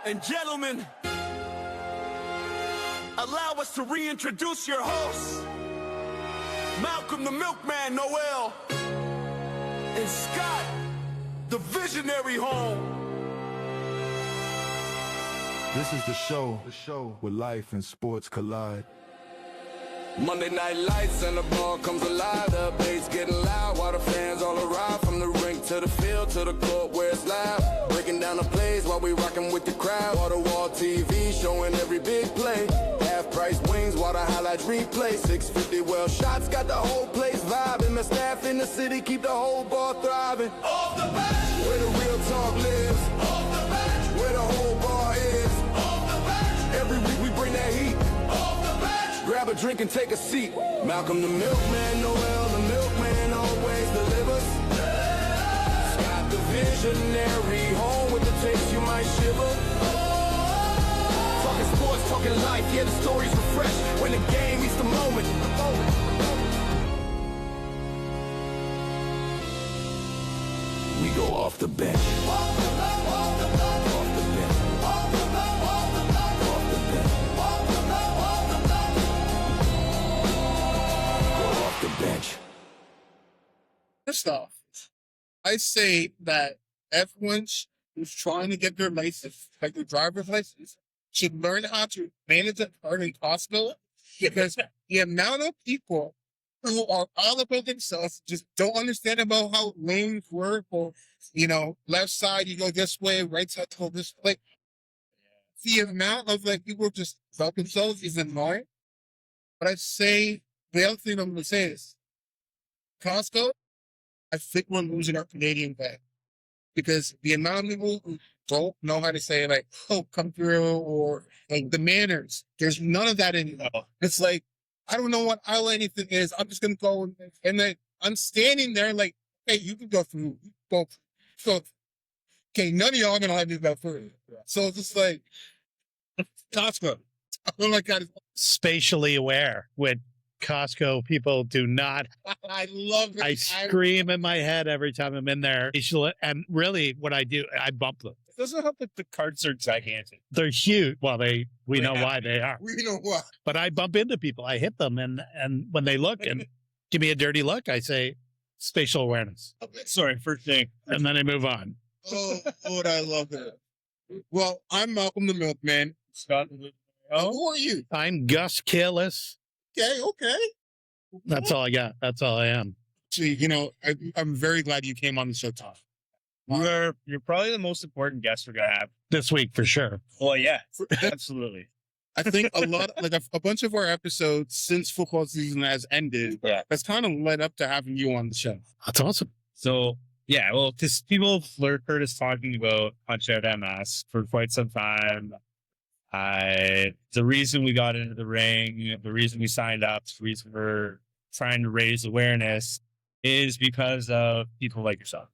and gentlemen, allow us to reintroduce your hosts, Malcolm the Milkman Noel, and Scott, the visionary Hohn. This is the show where life and sports collide. Monday night lights and the ball comes alive. The bass getting loud while the fans all arrive. From the rink to the field to the court where it's live. Breaking down the plays while we rocking with the crowd. Wall-to-wall TV showing every big play. Half-price wings while the highlights replay. 650 well shots got the whole place vibing. The staff in the city keep the whole ball thriving. Off the bench, where the real talk lives. Off the bench, where the whole bar is. Off the bench, every week we bring that heat. Grab a drink and take a seat. Malcolm the Milkman, Noel the Milkman always delivers. Scott the visionary, home with the taste you might shiver. Talking sports, talking life, yeah, the stories refresh. When the game meets the moment. We go off the bench. Off the bench. Off the bench. Off the bench. Off the bench. Off the bench. Off the bench. The bench. First off, I say that everyone who's trying to get their license, like their driver's license, should learn how to manage a parking Costco, because the amount of people who are all about themselves just don't understand about how lanes work, or, you know, left side you go this way, right side you go this way. The amount of like people just about themselves is annoying. But I say, the other thing I'm going to say is, Costco, I think we're losing our Canadian way. Because the amount of people who don't know how to say, like, oh, come through, or like the manners, there's none of that anymore. It's like, I don't know what aisle anything is. I'm just going to go, and then I'm standing there like, hey, you can go through. Go. Okay, none of y'all are going to let me go through. So it's just like, Costco. Oh my God. Spatially aware with Costco people do not. I love it. I scream in my head every time I'm in there. And really what I do, I bump them. It doesn't help that the carts are gigantic. They're huge. Well, we know why they are. We know why. But I bump into people. I hit them. And when they look and give me a dirty look, I say spatial awareness. Sorry, first thing. And then I move on. Oh, Lord, I love it. Well, I'm Malcolm the Milkman. Scott, Who are you? I'm Gus Gus. Okay. That's all I got. That's all I am. See, you know, I'm very glad you came on the show, Tom. You're probably the most important guest we're going to have. This week for sure. Well, yeah, absolutely. I think a lot, like a bunch of our episodes since football season has ended, that's kind of led up to having you on the show. That's awesome. So, yeah, well, because people heard us talking about Punch-Out MS for quite some time. The reason we got into the ring, the reason we signed up, the reason we're trying to raise awareness is because of people like yourself.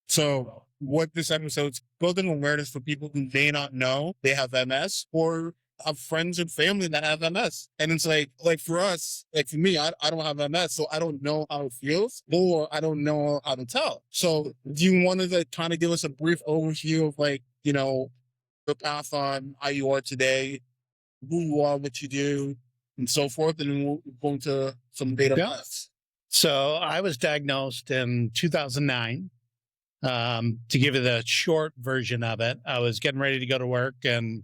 So what this episode's building awareness for people who may not know they have MS, or have friends and family that have MS. And it's like for us, like for me, I don't have MS, so I don't know how it feels, or I don't know how to tell. So do you want to kind of give us a brief overview of, like, you know, the path on how you are today, who you are, what you do, and so forth, and then we'll go into some data. Yeah. So I was diagnosed in 2009. To give you the short version of it, I was getting ready to go to work, and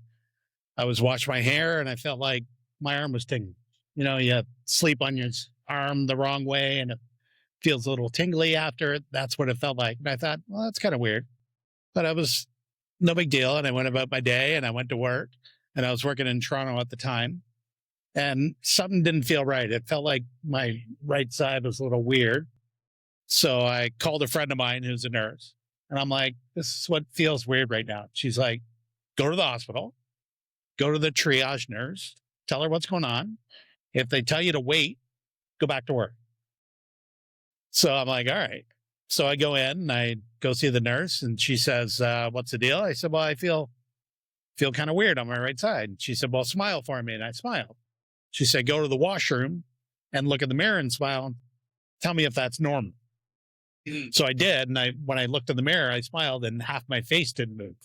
I was washing my hair, and I felt like my arm was tingling. You know, you sleep on your arm the wrong way, and it feels a little tingly after it. That's what it felt like. And I thought, well, that's kind of weird. But I was no big deal. And I went about my day, and I went to work, and I was working in Toronto at the time, and something didn't feel right. It felt like my right side was a little weird. So I called a friend of mine who's a nurse, and I'm like, this is what feels weird right now. She's like, go to the hospital, go to the triage nurse, tell her what's going on. If they tell you to wait, go back to work. So I'm like, all right. So I go in and I go see the nurse, and she says, what's the deal? I said, well, I feel kind of weird on my right side. And she said, well, smile for me. And I smiled. She said, go to the washroom and look in the mirror and smile. And tell me if that's normal. So I did. And when I looked in the mirror, I smiled, and half my face didn't move.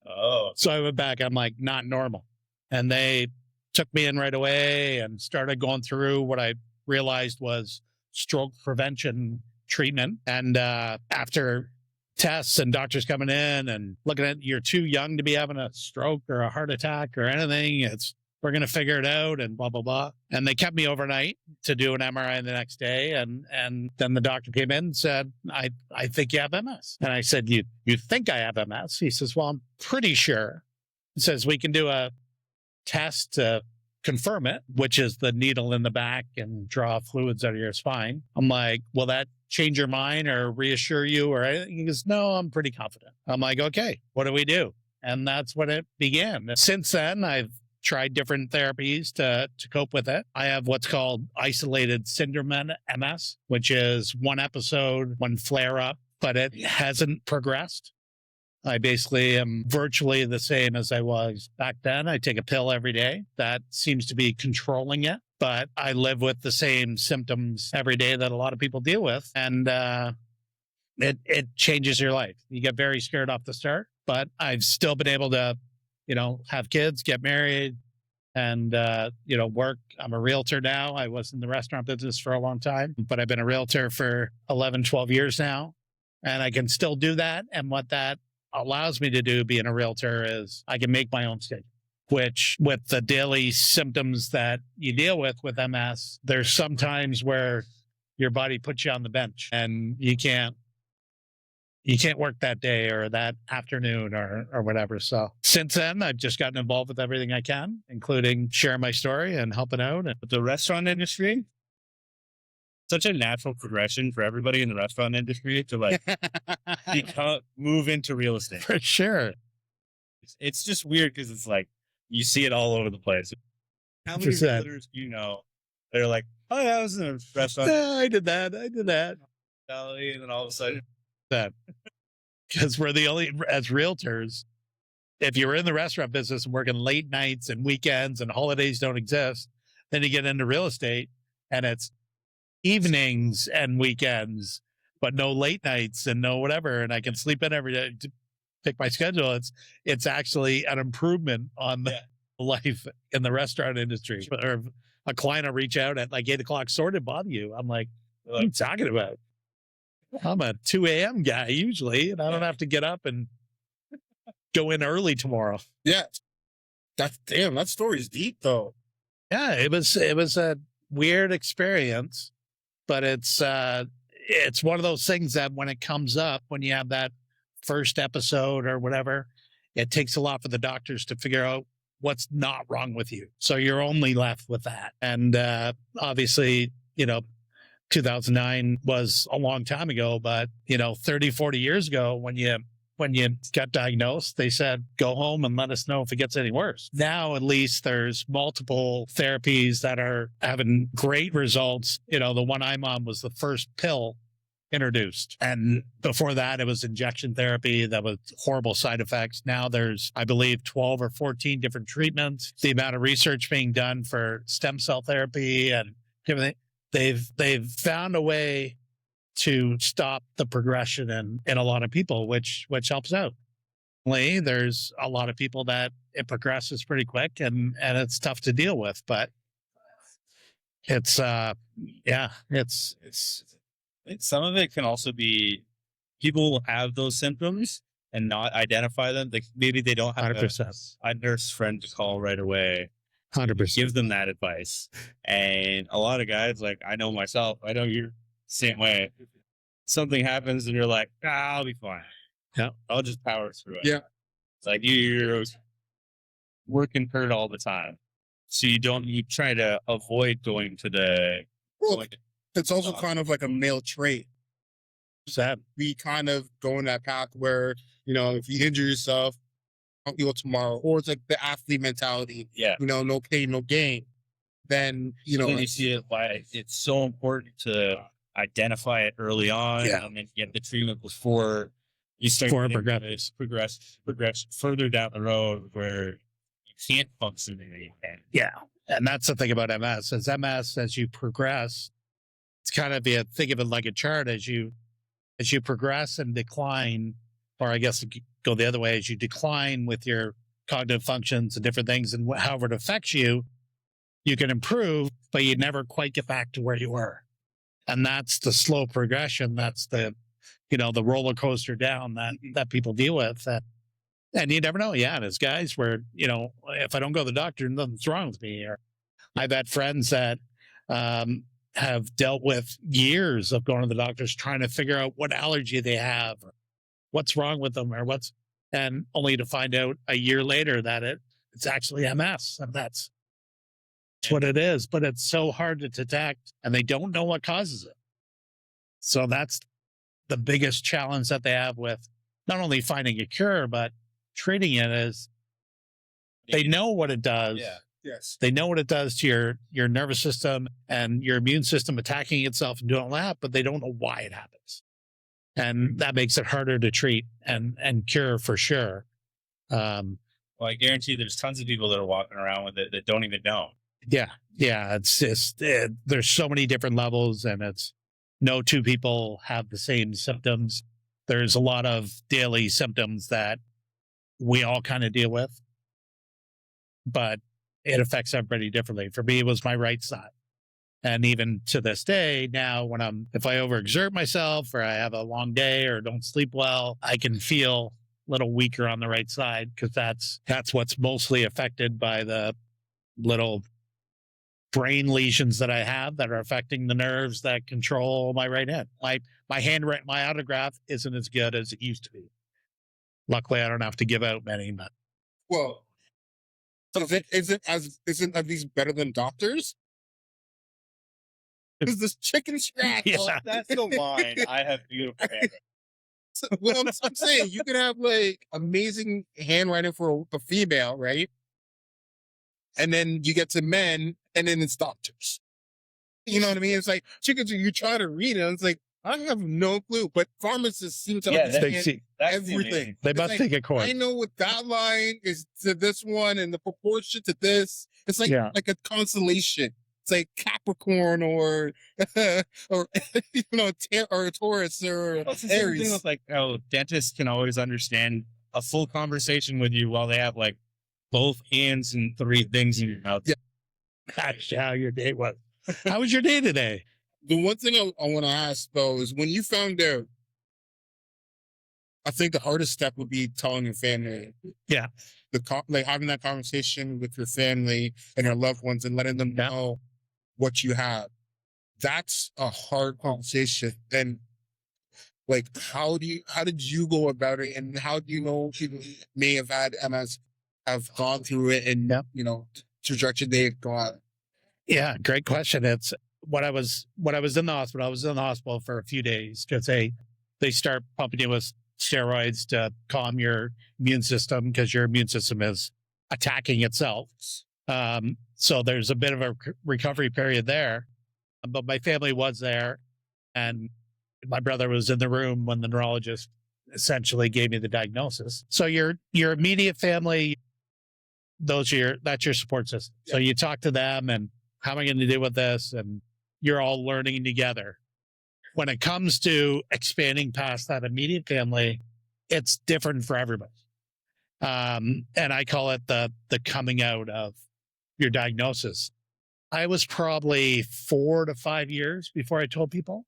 Oh, So I went back. I'm like, not normal. And they took me in right away and started going through what I realized was stroke prevention treatment. And after tests and doctors coming in and looking at, you're too young to be having a stroke or a heart attack or anything. We're going to figure it out and blah, blah, blah. And they kept me overnight to do an MRI the next day. And then the doctor came in and said, I think you have MS. And I said, you think I have MS? He says, well, I'm pretty sure. He says, we can do a test to confirm it, which is the needle in the back and draw fluids out of your spine. I'm like, will that change your mind or reassure you or anything? He goes, no, I'm pretty confident. I'm like, okay, what do we do? And that's when it began. Since then, I've tried different therapies to cope with it. I have what's called isolated syndrome MS, which is one episode, one flare up, but it hasn't progressed. I basically am virtually the same as I was back then. I take a pill every day. That seems to be controlling it, but I live with the same symptoms every day that a lot of people deal with. And it changes your life. You get very scared off the start, but I've still been able to, have kids, get married, and, work. I'm a realtor now. I was in the restaurant business for a long time, but I've been a realtor for 11, 12 years now, and I can still do that. And what that allows me to do being a realtor is I can make my own schedule, which with the daily symptoms that you deal with MS, there's some times where your body puts you on the bench and you can't work that day or that afternoon or whatever. So since then, I've just gotten involved with everything I can, including sharing my story and helping out. And the restaurant industry, such a natural progression for everybody in the restaurant industry to move into real estate. For sure. It's just weird because it's like you see it all over the place. How many realtors do you know that are like, oh yeah, I was in a restaurant. Yeah, I did that. And then all of a sudden that, because we're the only, as realtors, if you're in the restaurant business and working late nights and weekends and holidays don't exist, then you get into real estate and it's evenings and weekends, but no late nights and no whatever. And I can sleep in every day to pick my schedule. It's actually an improvement on the life in the restaurant industry. Or a client will reach out at like 8 o'clock, sorry to bother you. I'm like, what are you talking about? I'm a 2 a.m. guy usually, and I don't have to get up and go in early tomorrow. Yeah. That story is deep though. Yeah, it was a weird experience, but it's one of those things that when it comes up, when you have that first episode or whatever, it takes a lot for the doctors to figure out what's not wrong with you. So you're only left with that. And obviously, 2009 was a long time ago, but 30, 40 years ago when you got diagnosed, they said, go home and let us know if it gets any worse. Now, at least there's multiple therapies that are having great results. The one I'm on was the first pill introduced. And before that, it was injection therapy that was horrible side effects. Now there's, I believe, 12 or 14 different treatments. The amount of research being done for stem cell therapy and everything. They've found a way to stop the progression in a lot of people, which helps out. There's a lot of people that it progresses pretty quick and it's tough to deal with, but it's some of it can also be people will have those symptoms and not identify them. Maybe they don't have 100%. A nurse friend to call right away. 100%. Give them that advice. And a lot of guys, like I know myself, I know you're the same way. Something happens and you're like, I'll be fine. Yeah. I'll just power through it. Yeah. It's like you're working hurt all the time. So you try to avoid going to the. Well, it's also kind of like a male trait. Sad. We kind of go in that path where, if you injure yourself, I'll heal tomorrow. Or it's like the athlete mentality. Yeah. No pain, no gain. Then, then you see it why it's so important to identify it early on and then get the treatment before you start progress further down the road where you can't function again. Yeah. And that's the thing about MS. As you progress, it's kind of think of it like a chart as you progress and decline, or I guess go the other way. As you decline with your cognitive functions and different things and however it affects you, you can improve, but you never quite get back to where you were. And that's the slow progression. That's the, the roller coaster down that people deal with. And you never know. Yeah, there's guys where, if I don't go to the doctor, nothing's wrong with me. Or I've had friends that have dealt with years of going to the doctors trying to figure out what allergy they have, or what's wrong with them, and only to find out a year later that it's actually MS, and that's what it is. But it's so hard to detect, and they don't know what causes it. So that's the biggest challenge that they have with not only finding a cure, but treating it. Is they know what it does. Yeah. Yes. They know what it does to your nervous system and your immune system attacking itself and doing all that, but they don't know why it happens. And that makes it harder to treat and cure for sure. Well, I guarantee there's tons of people that are walking around with it that don't even know. Yeah. It's just, there's so many different levels, and it's no two people have the same symptoms. There's a lot of daily symptoms that we all kind of deal with, but it affects everybody differently. For me, it was my right side. And even to this day now, if I overexert myself or I have a long day or don't sleep well, I can feel a little weaker on the right side, because that's what's mostly affected by the little brain lesions that I have that are affecting the nerves that control my right hand. My handwriting, my autograph isn't as good as it used to be. Luckily, I don't have to give out many, but. Well, so isn't at least better than doctors? Because this chicken scratch. Yeah. Well, that's the line. I have beautiful handwriting. So, well, I'm saying you can have like amazing handwriting for a female, right? And then you get to men, and then it's doctors. You know what I mean? It's like chickens. You try to read it, and it's like I have no clue. But pharmacists seem to understand everything. They must take a course. I know what that line is to this one, and the proportion to this. It's like a constellation. It's like Capricorn or or a Taurus or Well, it's the same thing Aries. with like how dentists can always understand a full conversation with you while they have like both hands and three things in your mouth. Yeah. That's how your day was. How was your day today? The one thing I want to ask though is when you found out, I think the hardest step would be telling your family. Yeah. Like having that conversation with your family and your loved ones and letting them know what you have. That's a hard conversation. And like, how did you go about it? And how do you know people who may have had MS have gone through it and, trajectory they've gone? Yeah. Great question. It's when I was in the hospital, I was in the hospital for a few days because they start pumping you with steroids to calm your immune system because your immune system is attacking itself. So there's a bit of a recovery period there, but my family was there, and my brother was in the room when the neurologist essentially gave me the diagnosis. So your immediate family, that's your support system. So you talk to them and how am I going to deal with this? And you're all learning together. When it comes to expanding past that immediate family, it's different for everybody. And I call it the coming out of your diagnosis. I was probably 4 to 5 years before I told people.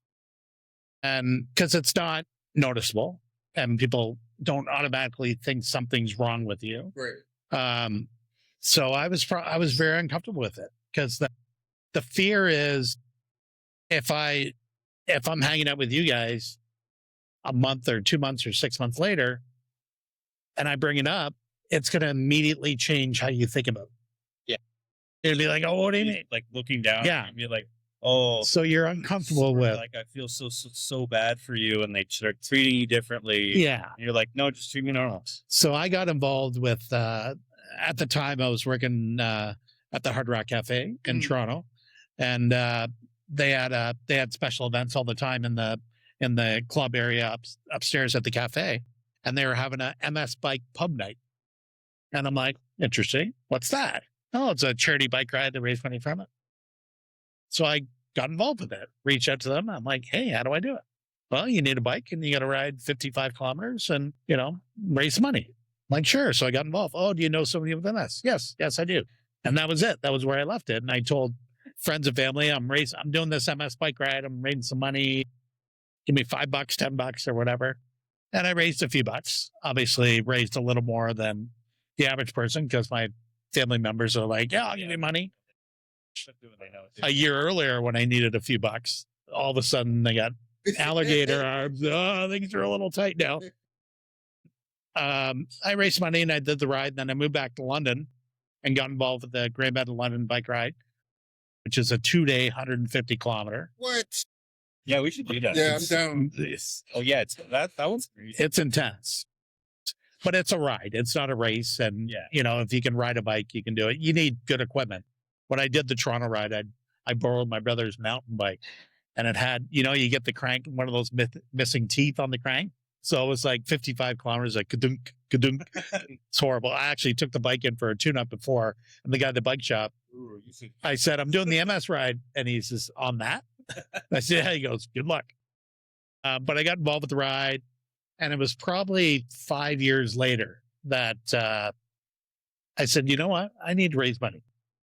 And because it's not noticeable and people don't automatically think something's wrong with you. Right. So I was very uncomfortable with it because the fear is if I'm hanging out with you guys a month or 2 months or 6 months later, and I bring it up, it's going to immediately change how you think about it. Yeah. It'll be like, oh, what do you mean? Like looking down. Yeah. And be like, oh. So you're uncomfortable with. Like, I feel so bad for you, and they start treating you differently. Yeah. And you're like, no, just treat me normal. So I got involved with, at the time I was working at the Hard Rock Cafe in Toronto, and they had special events all the time in the club area upstairs at the cafe, and they were having a MS bike pub night. And I'm like, interesting. What's that? Oh, it's a charity bike ride to raise money from it. So I got involved with it, reached out to them. I'm like, hey, how do I do it? well, you need a bike and you got to ride 55 kilometers and, raise money. I'm like, sure. So I got involved. Oh, do you know somebody with MS? Yes, I do. And that was it. That was where I left it. And I told friends and family, I'm doing this MS bike ride. I'm raising some money. Give me $5, $10 or whatever. And I raised a few bucks, obviously raised a little more than the average person because my family members are like, yeah, I'll give you money. A year earlier when I needed a few bucks, all of a sudden they got alligator arms. Oh, things are a little tight now. I raised money and I did the ride. Then I moved back to London and got involved with the Great Bend London bike ride, which is a 2-day, 150 kilometer. What? Yeah, we should do that. Yeah, I'm down. Oh yeah, that one's great. It's intense, but it's a ride. It's not a race. And if you can ride a bike, you can do it. You need good equipment. When I did the Toronto ride, I borrowed my brother's mountain bike, and it had, you get the crank, one of those missing teeth on the crank. So it was like 55 kilometers, like kadunk, kadunk. It's horrible. I actually took the bike in for a tune-up before, and the guy at the bike shop, I said, I'm doing the MS ride, and he says, on that? I said, yeah. He goes, good luck. But I got involved with the ride, and it was probably 5 years later that I said, you know what? I need to raise money.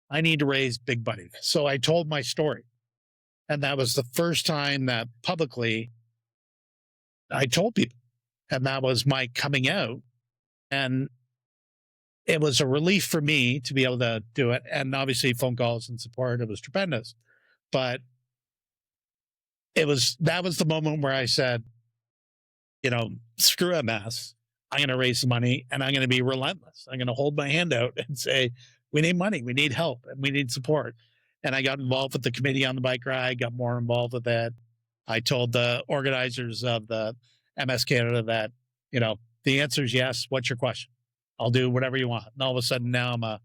I need to raise big money. So I told my story. And that was the first time that publicly I told people. And that was my coming out. And it was a relief for me to be able to do it. And obviously phone calls and support, it was tremendous. But that was the moment where I said, screw MS. I'm going to raise some money and I'm going to be relentless. I'm going to hold my hand out and say, we need money, we need help, and we need support. And I got involved with the committee on the bike ride, got more involved with that. I told the organizers of the MS Canada that, the answer is yes. What's your question? I'll do whatever you want. And all of a sudden now I'm a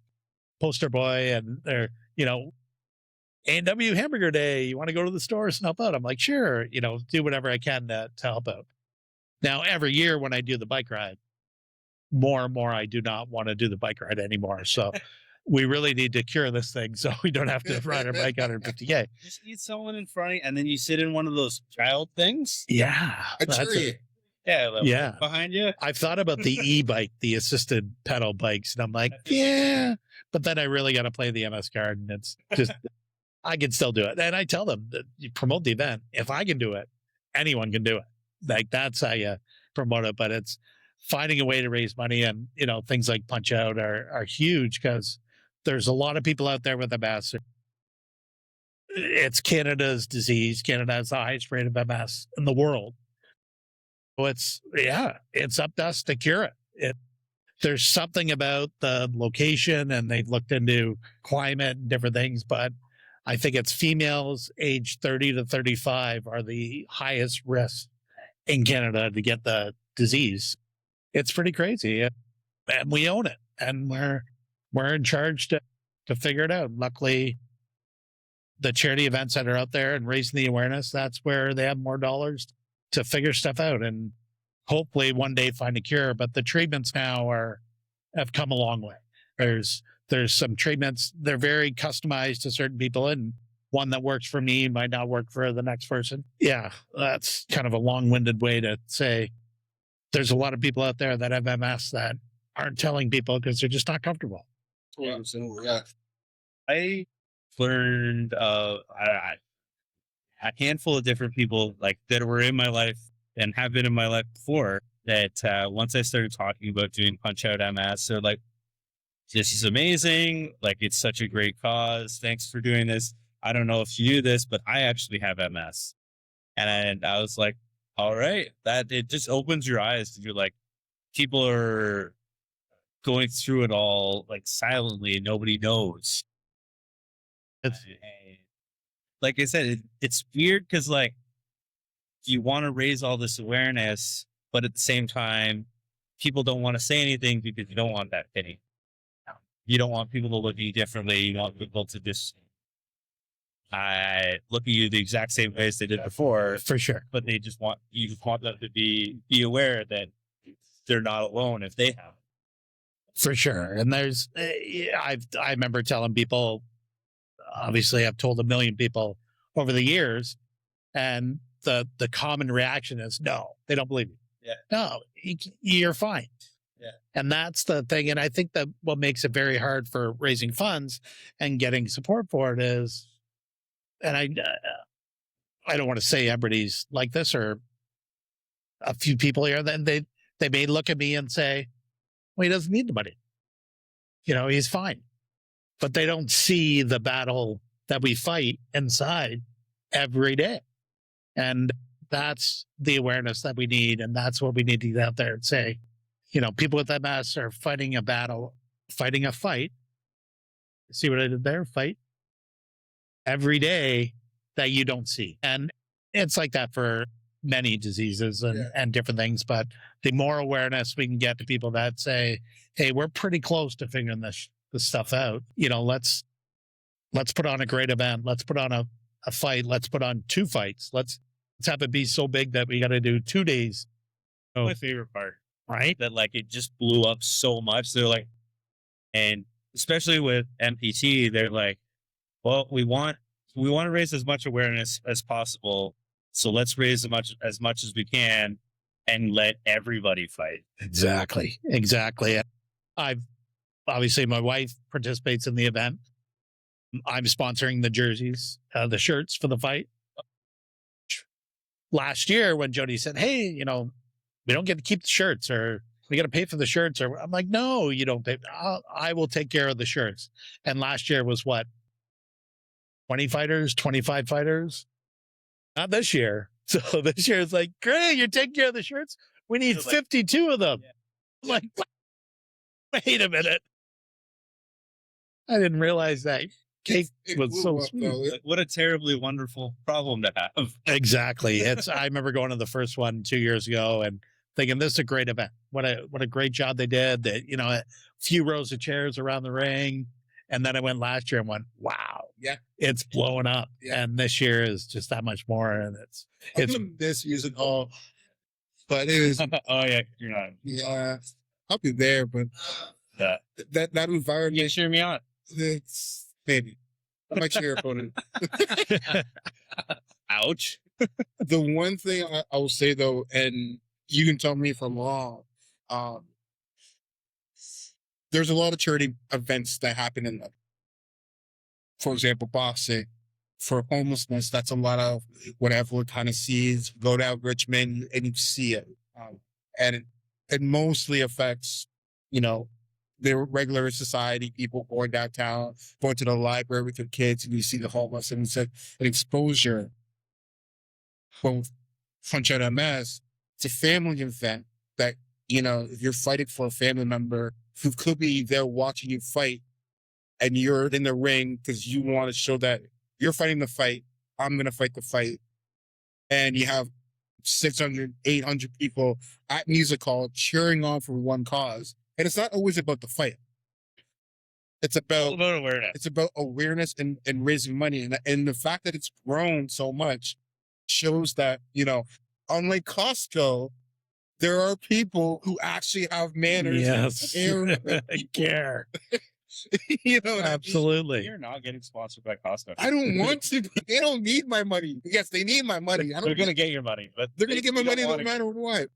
poster boy and they're, A&W Hamburger Day. You want to go to the stores and help out? I'm like, sure, do whatever I can to help out. Now, every year when I do the bike ride, more and more, I do not want to do the bike ride anymore. So we really need to cure this thing so we don't have to ride our bike 150K. Just need someone in front of you, and then you sit in one of those child things. Yeah. Yeah. Behind you. I've thought about the e-bike, the assisted pedal bikes, and I'm like, yeah. But then I really got to play the MS card, and it's just, I can still do it. And I tell them that you promote the event. If I can do it, anyone can do it. Like, that's how you promote it. But it's finding a way to raise money, and, things like Punch Out are huge because there's a lot of people out there with MS. It's Canada's disease. Canada has the highest rate of MS in the world. So it's up to us to cure it. There's something about the location, and they've looked into climate and different things, but I think it's females age 30 to 35 are the highest risk in Canada to get the disease. It's pretty crazy, and we own it, and we're in charge to figure it out. Luckily, the charity events that are out there and raising the awareness, that's where they have more dollars to figure stuff out and hopefully one day find a cure. But the treatments now have come a long way. There's some treatments, they're very customized to certain people, and one that works for me might not work for the next person. Yeah, that's kind of a long-winded way to say there's a lot of people out there that have MS that aren't telling people because they're just not comfortable. Yeah. I learned a handful of different people like that were in my life and have been in my life before that once I started talking about doing Punch Out MS, they're like, this is amazing. Like, it's such a great cause. Thanks for doing this. I don't know if you knew this, but I actually have MS. And I was like, all right, that it just opens your eyes. You're like, people are going through it all like silently and nobody knows. Like I said, it's weird because like you want to raise all this awareness, but at the same time, people don't want to say anything because you don't want that pity. You don't want people to look at you differently. You want people to just look at you the exact same way as they did before. For sure. But you just want them to be aware that they're not alone if they have it. For sure. And there's, I remember telling people, obviously I've told a million people over the years, and the common reaction is, no, they don't believe you. Yeah. No, you're fine. Yeah. And that's the thing. And I think that what makes it very hard for raising funds and getting support for it is, and I don't want to say everybody's like this, or a few people here, then they may look at me and say, well, he doesn't need the money. He's fine. But they don't see the battle that we fight inside every day. And that's the awareness that we need. And that's what we need to get out there and say, people with MS are fighting a battle, fighting a fight. See what I did there? Fight every day that you don't see. And it's like that for many diseases and different things. But the more awareness we can get to people that say, hey, we're pretty close to figuring this stuff out. Let's put on a great event. Let's put on a fight. Let's put on 2 fights. Let's have it be so big that we got to do 2 days. My favorite part, right? That like it just blew up so much. They're like, and especially with MPT, they're like, well, we want to raise as much awareness as possible. So let's raise as much as we can and let everybody fight. Exactly. Obviously my wife participates in the event. I'm sponsoring the jerseys, the shirts for the fight. Last year when Jody said, hey, we don't get to keep the shirts, or we got to pay for the shirts, or I'm like, no, you don't pay. I will take care of the shirts. And last year was what? 20 fighters, 25 fighters? Not this year. So this year is like, great, you're taking care of the shirts. We need 52 of them. Yeah. Like, wait a minute. I didn't realize that cake was so sweet. What a terribly wonderful problem to have. Exactly. I remember going to the first one 2 years ago and thinking, this is a great event. What a great job they did. That, a few rows of chairs around the ring. And then I went last year and went, wow, yeah, it's blowing up. Yeah. And this year is just that much more. And it's this using all, but it is. Oh yeah, you're not. Yeah, I'll be there, but that environment. You cheer me on. It's maybe I might cheer for it. Ouch. The one thing I will say though, and you can tell me if I'm wrong, there's a lot of charity events that happen in them. For example, boxing. For homelessness, that's a lot of what everyone kind of sees. Go down Richmond and you see it. And it mostly affects, the regular society, people going downtown, going to the library with their kids, and you see the homeless, and it's an exposure. Well, Fundraising MS, it's a family event that, if you're fighting for a family member who could be there watching you fight, and you're in the ring because you want to show that you're fighting the fight, I'm going to fight the fight. And you have 600, 800 people at music hall cheering on for one cause. And it's not always about the fight. It's about awareness. It's about awareness and raising money. And the fact that it's grown so much shows that, unlike Costco, there are people who actually have manners. Yes. And care. Absolutely. You're not getting sponsored by Costco. I don't want to. They don't need my money. Yes, they need my money. They're going to get your money, but they're going to get my money no matter what.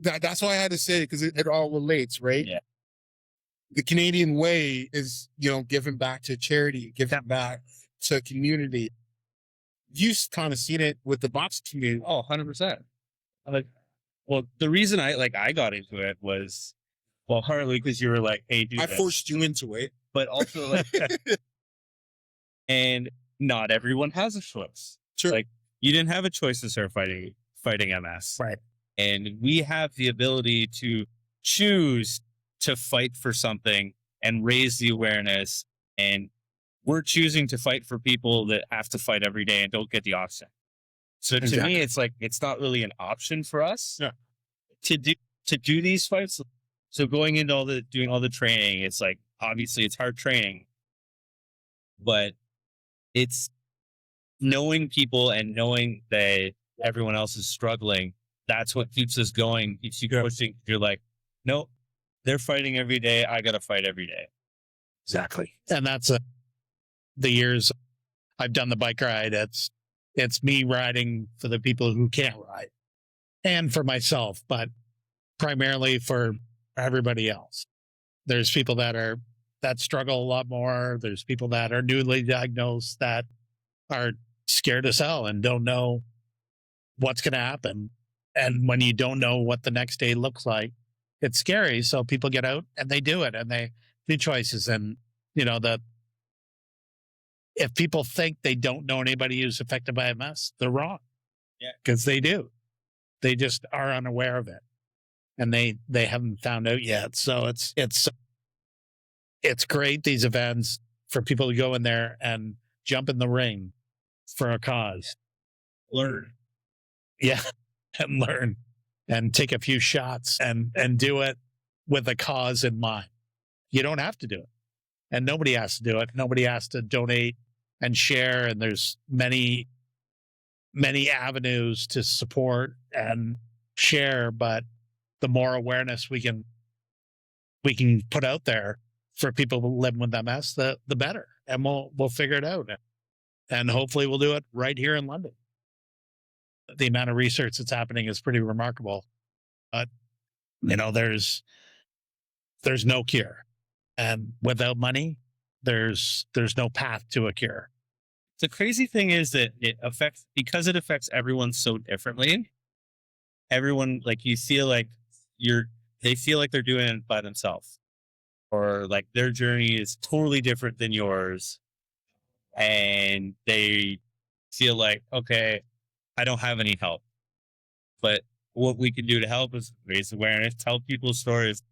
That's why I had to say it, because it all relates, right? Yeah. The Canadian way is, giving back to charity, giving back to community. You've kind of seen it with the box community. Oh, 100%. Well, the reason I got into it was, partly because you were like, hey, dude. I forced you into it. But also, and not everyone has a choice. Sure. You didn't have a choice to start fighting MS. Right. And we have the ability to choose to fight for something and raise the awareness. And we're choosing to fight for people that have to fight every day and don't get the option. So to me, it's it's not really an option for us to do these fights. So going into doing all the training, it's obviously it's hard training, but it's knowing people and knowing that everyone else is struggling. That's what keeps us going, keeps you pushing. You're like, no, they're fighting every day. I got to fight every day. Exactly. And that's the years I've done the bike ride. It's me riding for the people who can't ride and for myself, but primarily for everybody else. There's people that struggle a lot more. There's people that are newly diagnosed that are scared as hell and don't know what's going to happen. And when you don't know what the next day looks like, it's scary. So people get out and they do it and they do choices. And, if people think they don't know anybody who's affected by MS, they're wrong. Yeah. Because they do. They just are unaware of it. And they haven't found out yet. So it's great, these events, for people to go in there and jump in the ring for a cause. Learn. Yeah. And learn and take a few shots and do it with a cause in mind. You don't have to do it. And nobody has to do it. Nobody has to donate and share. And there's many, many avenues to support and share. But the more awareness we can put out there for people who live with MS, the better. And we'll figure it out. And hopefully we'll do it right here in London. The amount of research that's happening is pretty remarkable. But, there's no cure. And without money, there's no path to a cure. The crazy thing is that because it affects everyone so differently. Everyone, like, you feel like they feel like they're doing it by themselves, or like their journey is totally different than yours. And they feel like, okay, I don't have any help, but what we can do to help is raise awareness, tell people stories.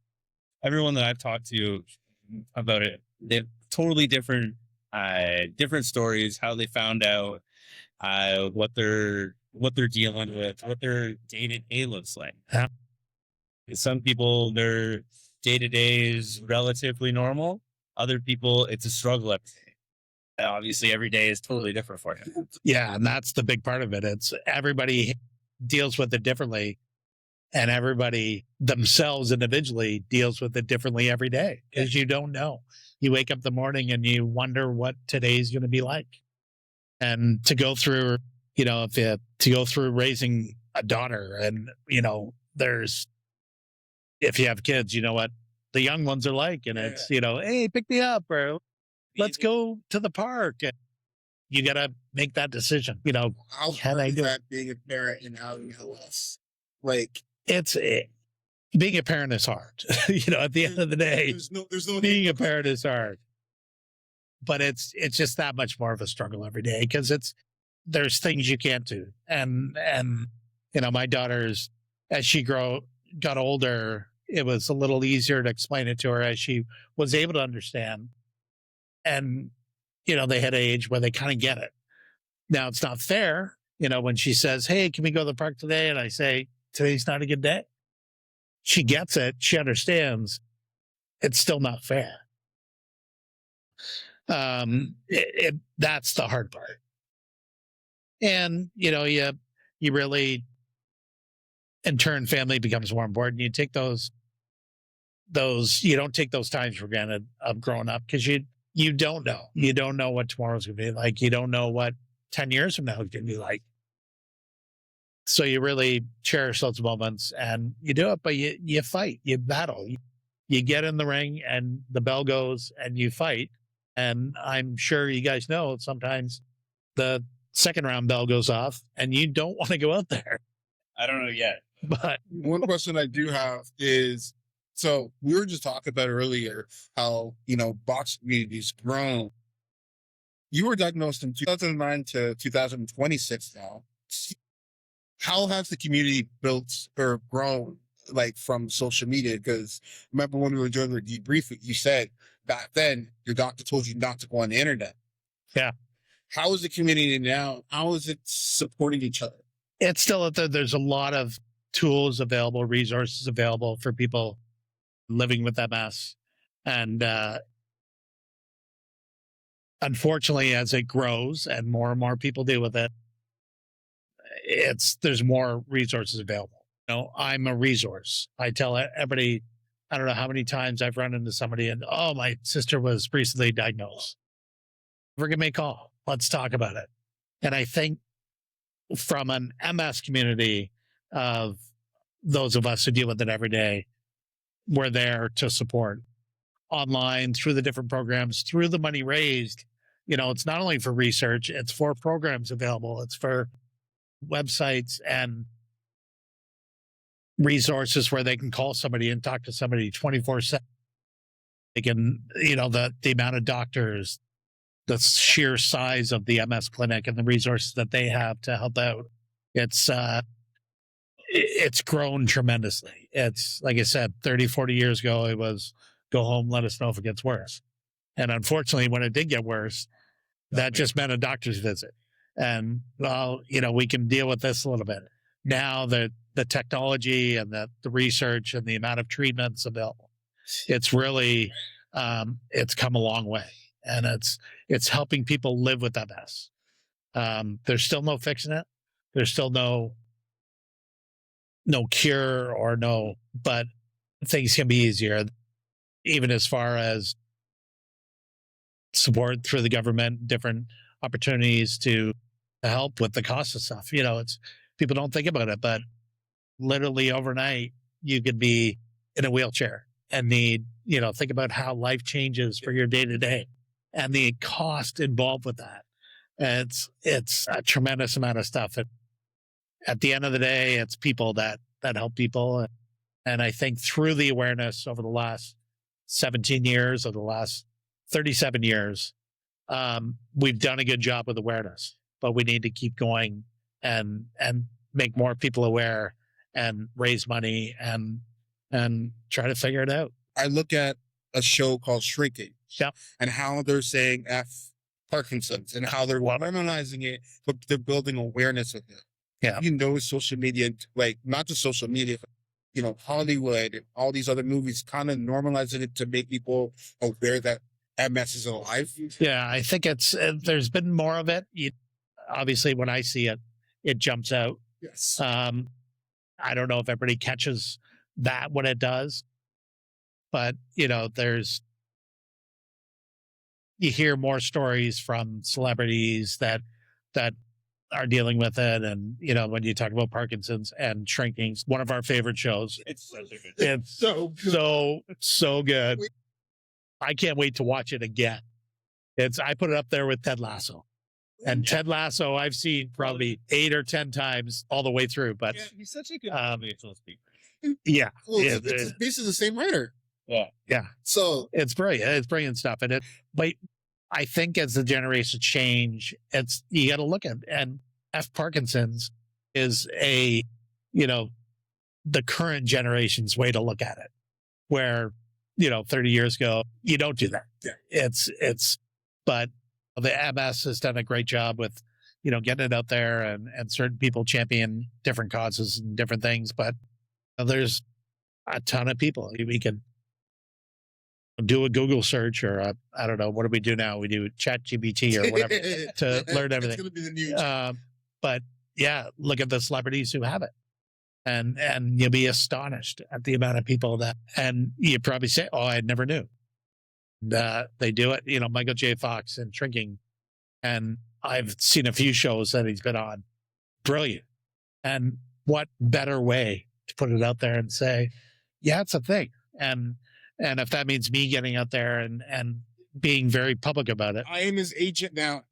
Everyone that I've talked to about it, they have totally different stories, how they found out, what they're dealing with, what their day-to-day looks like. Some people, their day-to-day is relatively normal. Other people, it's a struggle every day. Obviously, every day is totally different for you. Yeah, and that's the big part of it. It's everybody deals with it differently, and everybody themselves individually deals with it differently every day, because you don't know. You wake up in the morning and you wonder what today's going to be like. And to go through, to go through raising a daughter, and, if you have kids, you know what the young ones are like, and it's, hey, pick me up, or let's go to the park. And you got to make that decision. How can hard I is do that being a parent in LS? Like, being a parent is hard. At the end of the day, there's no being a parent is hard. But it's just that much more of a struggle every day, because there's things you can't do. And my daughter's, as she got older, it was a little easier to explain it to her as she was able to understand. And, they had an age where they kind of get it. Now, it's not fair, when she says, hey, can we go to the park today? And I say, today's not a good day. She gets it. She understands. It's still not fair. That's the hard part. And, you really, in turn, family becomes more important. You take you don't take those times for granted of growing up, because you don't know. You don't know what tomorrow's going to be like. You don't know what 10 years from now is going to be like. So you really cherish those moments, and you do it, but you fight, you battle. You get in the ring and the bell goes and you fight. And I'm sure you guys know sometimes the second round bell goes off and you don't want to go out there. I don't know yet. But one question I do have is, so we were just talking about earlier how, box community's grown. You were diagnosed in 2009 to 2026 now. How has the community built or grown, like, from social media? Because remember when we were doing the debrief, you said back then your doctor told you not to go on the internet. Yeah. How is the community now? How is it supporting each other? It's still, there's a lot of tools available, resources available for people living with MS. And unfortunately, as it grows and more people deal with it, there's more resources available. I'm a resource. I tell everybody, I don't know how many times I've run into somebody and, oh, my sister was recently diagnosed. Never give me a call. Let's talk about it. And I think from an MS community of those of us who deal with it every day, we're there to support online through the different programs, through the money raised. It's not only for research, it's for programs available. It's for websites and resources where they can call somebody and talk to somebody 24/7. They can, the amount of doctors, the sheer size of the MS clinic and the resources that they have to help out. It's grown tremendously. It's like I said, 30, 40 years ago, it was go home, let us know if it gets worse. And unfortunately, when it did get worse, that just meant a doctor's visit. And we can deal with this a little bit. Now the technology and the research and the amount of treatments available, it's really, it's come a long way. And it's helping people live with MS. There's still no fixing it. There's still no cure but things can be easier, even as far as support through the government, different opportunities to help with the cost of stuff. It's people don't think about it, but literally overnight you could be in a wheelchair and need, think about how life changes for your day to day and the cost involved with that. And it's a tremendous amount of stuff. At the end of the day, it's people that help people. And I think through the awareness over the last 17 years or the last 37 years, we've done a good job with awareness, but we need to keep going and make more people aware and raise money and try to figure it out. I look at a show called Shrinking, and how they're saying F Parkinson's and how they're normalizing it, but they're building awareness of it. Yeah. Social media, like not just social media, Hollywood and all these other movies kind of normalizing it to make people aware that MS is alive. Yeah, I think there's been more of it. Obviously, when I see it, it jumps out. Yes. I don't know if everybody catches that when it does, but you hear more stories from celebrities that are dealing with it. And, when you talk about Parkinson's and Shrinking, one of our favorite shows. It's so good. So good. I can't wait to watch it again. I put it up there with Ted Lasso. And Ted Lasso, I've seen probably 8 or 10 times all the way through. But he's such a good motivational speaker. Yeah. Well, it's basically the same writer. Yeah. So it's brilliant. It's brilliant stuff. But I think as the generations change, you got to look at, and F Parkinson's is the current generation's way to look at it, where, 30 years ago, you don't do that. Yeah. But the MS has done a great job with, getting it out there and certain people champion different causes and different things. But there's a ton of people. We can do a Google search or I don't know, what do we do now? We do ChatGPT or whatever to learn everything. It's going to be the new. But yeah, look at the celebrities who have it, and you'll be astonished at the amount of people and you probably say, "Oh, I never knew." They do it. Michael J. Fox and Shrinking, and I've seen a few shows that he's been on. Brilliant, and what better way to put it out there and say, "Yeah, it's a thing," and if that means me getting out there and being very public about it. I am his agent now.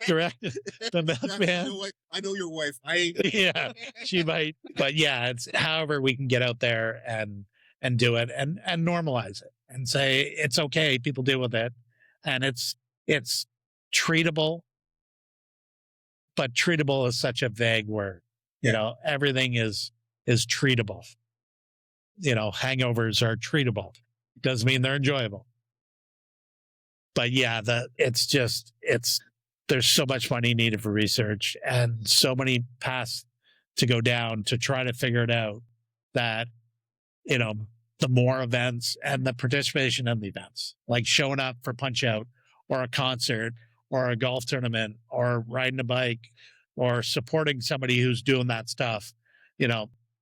Correct. The Milkman. I know your wife. Yeah, she might. But yeah, it's however we can get out there and do it and normalize it and say it's okay. People deal with it, and it's treatable. But treatable is such a vague word. Everything is treatable. Hangovers are treatable. Doesn't mean they're enjoyable. But yeah, there's so much money needed for research and so many paths to go down to try to figure it out that, the more events and the participation in the events, like showing up for Punch Out or a concert or a golf tournament or riding a bike or supporting somebody who's doing that stuff,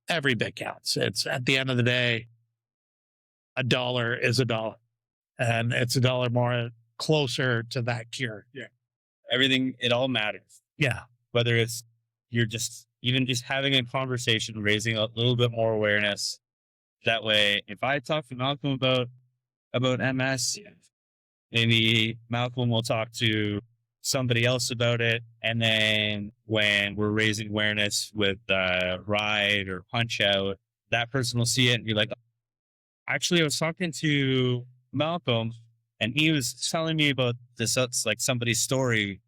every bit counts. It's at the end of the day, $1 is $1, and it's $1 more closer to that cure. Yeah. everything, it all matters. Yeah. Whether it's you're just even just having a conversation, raising a little bit more awareness. That way, if I talk to Malcolm about MS, maybe Malcolm will talk to somebody else about it. And then when we're raising awareness with Ride or Punch Out, that person will see it and be like, actually, I was talking to Malcolm and he was telling me about this, like somebody's story.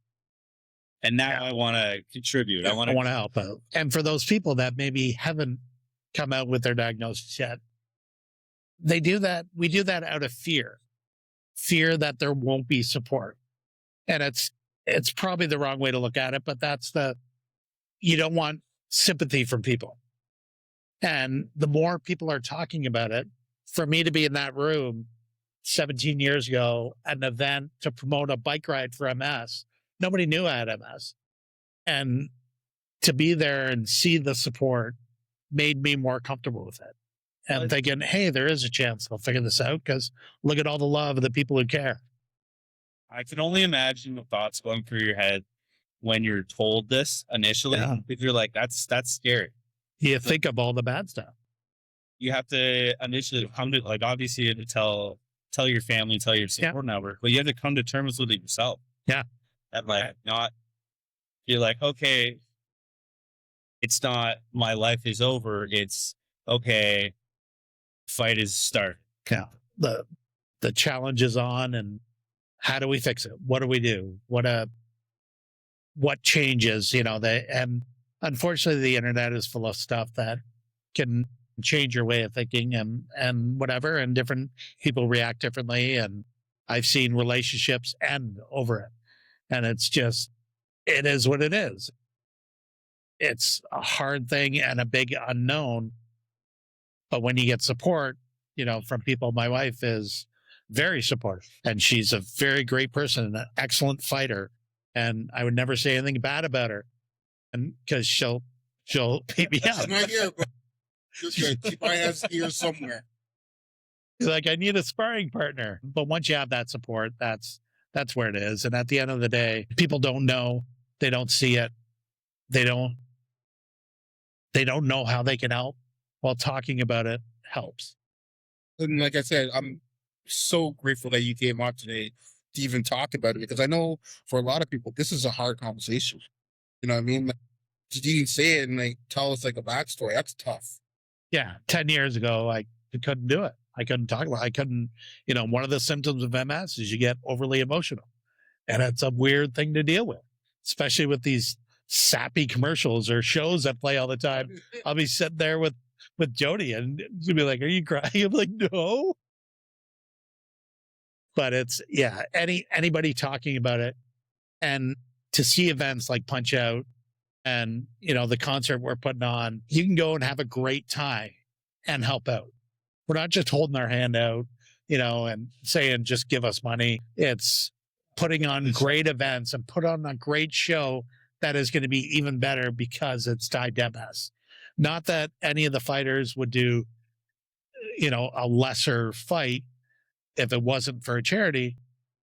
And now I want to contribute. I want to help out. And for those people that maybe haven't come out with their diagnosis yet, they do that. We do that out of fear that there won't be support. And it's probably the wrong way to look at it, but you don't want sympathy from people. And the more people are talking about it, for me to be in that room 17 years ago at an event to promote a bike ride for MS, nobody knew I had MS. And to be there and see the support made me more comfortable with it. And thinking, hey, there is a chance I'll figure this out because look at all the love of the people who care. I can only imagine the thoughts going through your head when you're told this initially. Yeah. If you're like, that's scary. You think of all the bad stuff. You have to initially come to, like, obviously you have to tell your family, tell your support network, but you have to come to terms with it yourself. Yeah. And like, you're like, okay, it's not my life is over. It's okay. Fight is start. Yeah. The challenge is on, and how do we fix it? What do we do? What changes, and unfortunately the internet is full of stuff that can change your way of thinking and whatever, and different people react differently. And I've seen relationships end over it. And it is what it is. It's a hard thing and a big unknown. But when you get support, from people, my wife is very supportive and she's a very great person and an excellent fighter. And I would never say anything bad about her, and because she'll beat me up. She's not here, but she might have ears somewhere. Like, I need a sparring partner. But once you have that support, that's where it is. And at the end of the day, people don't know, they don't see it, they don't know how they can help. While talking about it helps. And like I said, I'm so grateful that you came on today to even talk about it, because I know for a lot of people, this is a hard conversation. You know what I mean? Like, to even say it and like tell us like a backstory, that's tough. Yeah. 10 years ago, I couldn't do it. I couldn't talk about it. I couldn't, one of the symptoms of MS is you get overly emotional. And it's a weird thing to deal with, especially with these sappy commercials or shows that play all the time. I'll be sitting there with Jody and she'll be like, are you crying? I'm like, no. But it's, anybody talking about it, and to see events like Punch Out and, the concert we're putting on, you can go and have a great time and help out. We're not just holding our hand out, and saying, just give us money. It's putting on great events and put on a great show that is going to be even better because it's tied to MS. Not that any of the fighters would do, a lesser fight if it wasn't for a charity,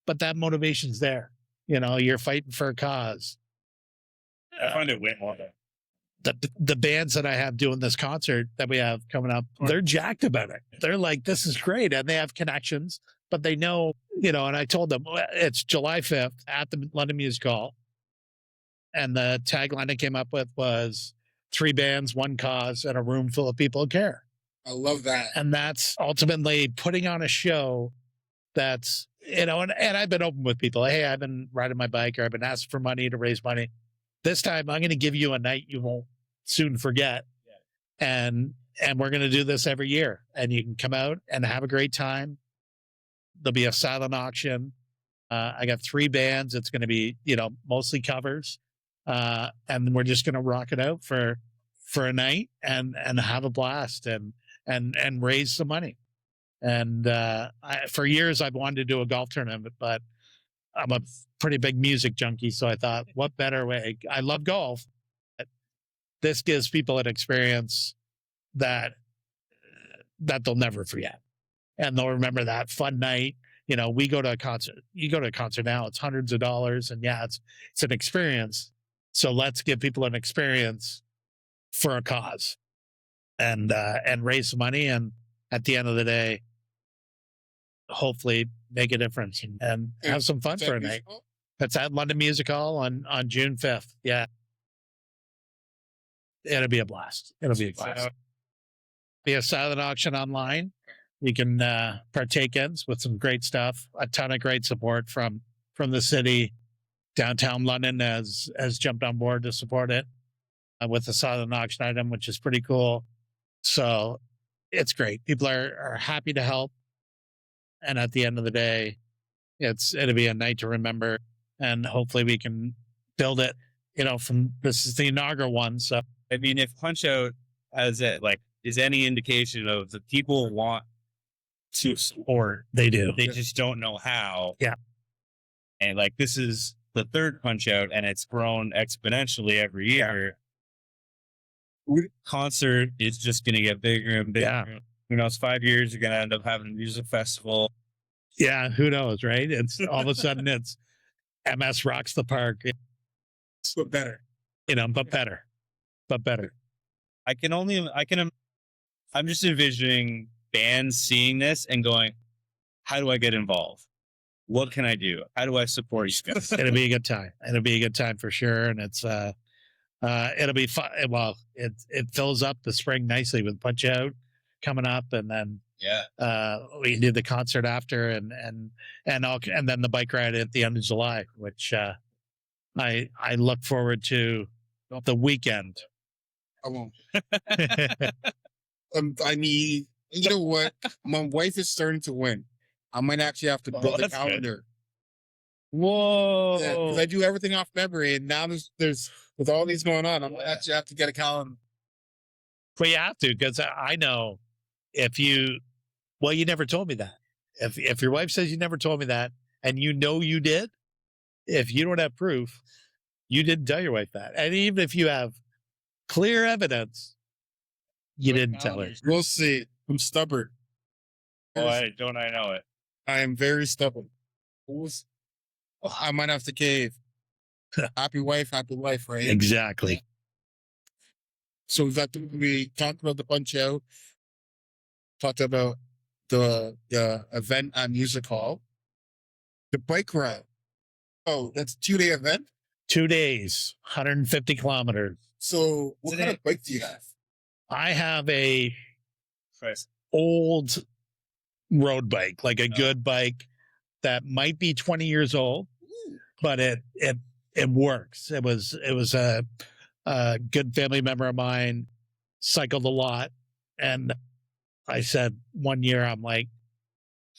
but that motivation's there. You're fighting for a cause. I find it way more. The bands that I have doing this concert that we have coming up, they're jacked about it. They're like, this is great. And they have connections, but they know, and I told them it's July 5th at the London Music Hall. And the tagline I came up with was 3 bands, 1 cause, and a room full of people who care. I love that. And that's ultimately putting on a show that's, and I've been open with people. Hey, I've been riding my bike, or I've been asking for money to raise money. This time I'm going to give you a night you won't soon forget. Yeah. And we're going to do this every year. And you can come out and have a great time. There'll be a silent auction. I got 3 bands. It's going to be, mostly covers. And we're just going to rock it out for a night and have a blast and raise some money. And for years I've wanted to do a golf tournament, but I'm a pretty big music junkie. So I thought, what better way? I love golf. This gives people an experience that they'll never forget. And they'll remember that fun night, we go to a concert. You go to a concert now, it's hundreds of dollars, and yeah, it's an experience. So let's give people an experience for a cause, and raise money, and at the end of the day, hopefully make a difference and have some fun for a night. That's at London Music Hall on June 5th. Yeah. It'll be a blast. Be a silent auction online. You can partake in with some great stuff. A ton of great support from the city. Downtown London has jumped on board to support it with the silent auction item, which is pretty cool. So it's great. People are happy to help. And at the end of the day, it'll be a night to remember. And hopefully we can build it, this is the inaugural one. So, I mean, if Punch Out is any indication of the people want to support, they do. They just don't know how. Yeah. And this is the third Punch Out, and it's grown exponentially every year. Concert is just going to get bigger and bigger. Yeah. Who knows? 5 years, you're going to end up having a music festival. Yeah, who knows, right? It's all of a sudden it's MS rocks the park. But better. But better. I'm just envisioning bands seeing this and going, how do I get involved? What can I do? How do I support you guys? It'll be a good time. It'll be a good time for sure. And it's, it'll be fun. Well, it fills up the spring nicely with Punch Out coming up, and then we do the concert after, and then the bike ride at the end of July, which I look forward to the weekend. I won't. I need, you know what? My wife is starting to win. I might actually have to build a calendar. Good. Whoa! Because I do everything off memory, and now there's with all these going on, I'm actually have to get a calendar. Well, you have to, because I know you never told me that. If your wife says you never told me that, and you did, if you don't have proof, you didn't tell your wife that. And even if you have clear evidence, you didn't tell her. We'll see. I'm stubborn. Don't I know it? I am very stubborn. I might have to cave. Happy wife, happy life, right? Exactly. So we talked about the Punch Out, talked about the event at Music Hall, the bike ride. Oh, that's a 2-day event? 2 days, 150 kilometers. So what kind of bike do you have? I have a old road bike, like a good bike that might be 20 years old, but it works. It was a good family member of mine, cycled a lot. And I said one year, I'm like,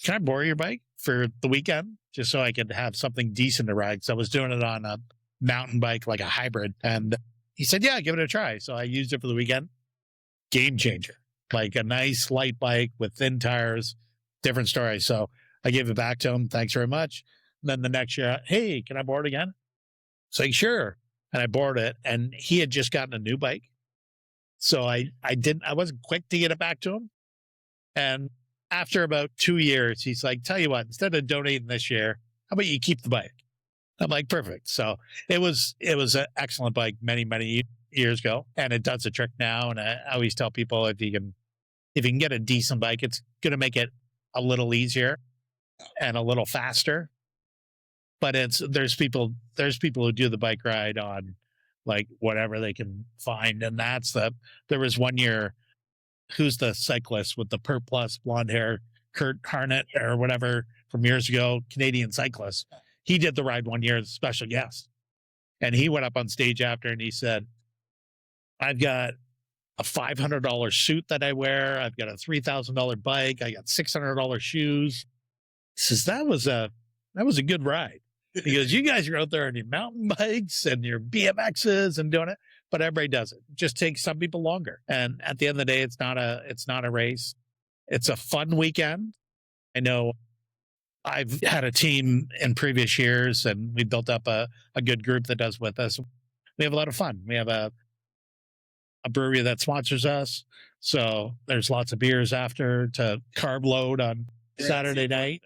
can I borrow your bike for the weekend? Just so I could have something decent to ride. So I was doing it on a mountain bike, like a hybrid. And he said, yeah, give it a try. So I used it for the weekend. Game changer, like a nice light bike with thin tires, different story. So I gave it back to him. Thanks very much. And then the next year, hey, can I borrow it again? So sure. And I borrowed it, and he had just gotten a new bike. So I wasn't quick to get it back to him. And after about 2 years, he's like, tell you what, instead of donating this year, how about you keep the bike? I'm like, perfect. So it was an excellent bike many, many years ago, and it does the trick now. And I always tell people, if you can get a decent bike, it's going to make it a little easier and a little faster. But there's people who do the bike ride on like whatever they can find. And there was one year, who's the cyclist with the Pert Plus blonde hair, Kurt Harnett or whatever from years ago, Canadian cyclist. He did the ride one year as a special guest. And he went up on stage after and he said, I've got a $500 suit that I wear. I've got a $3,000 bike. I got $600 shoes. He says, that was a good ride. He goes, you guys are out there on your mountain bikes and your BMXs and doing it, but everybody does it. It just takes some people longer. And at the end of the day, it's not a race. It's a fun weekend. I know I've had a team in previous years, and we built up a good group that does with us. We have a lot of fun. We have a brewery that sponsors us. So there's lots of beers after to carb load on Saturday night.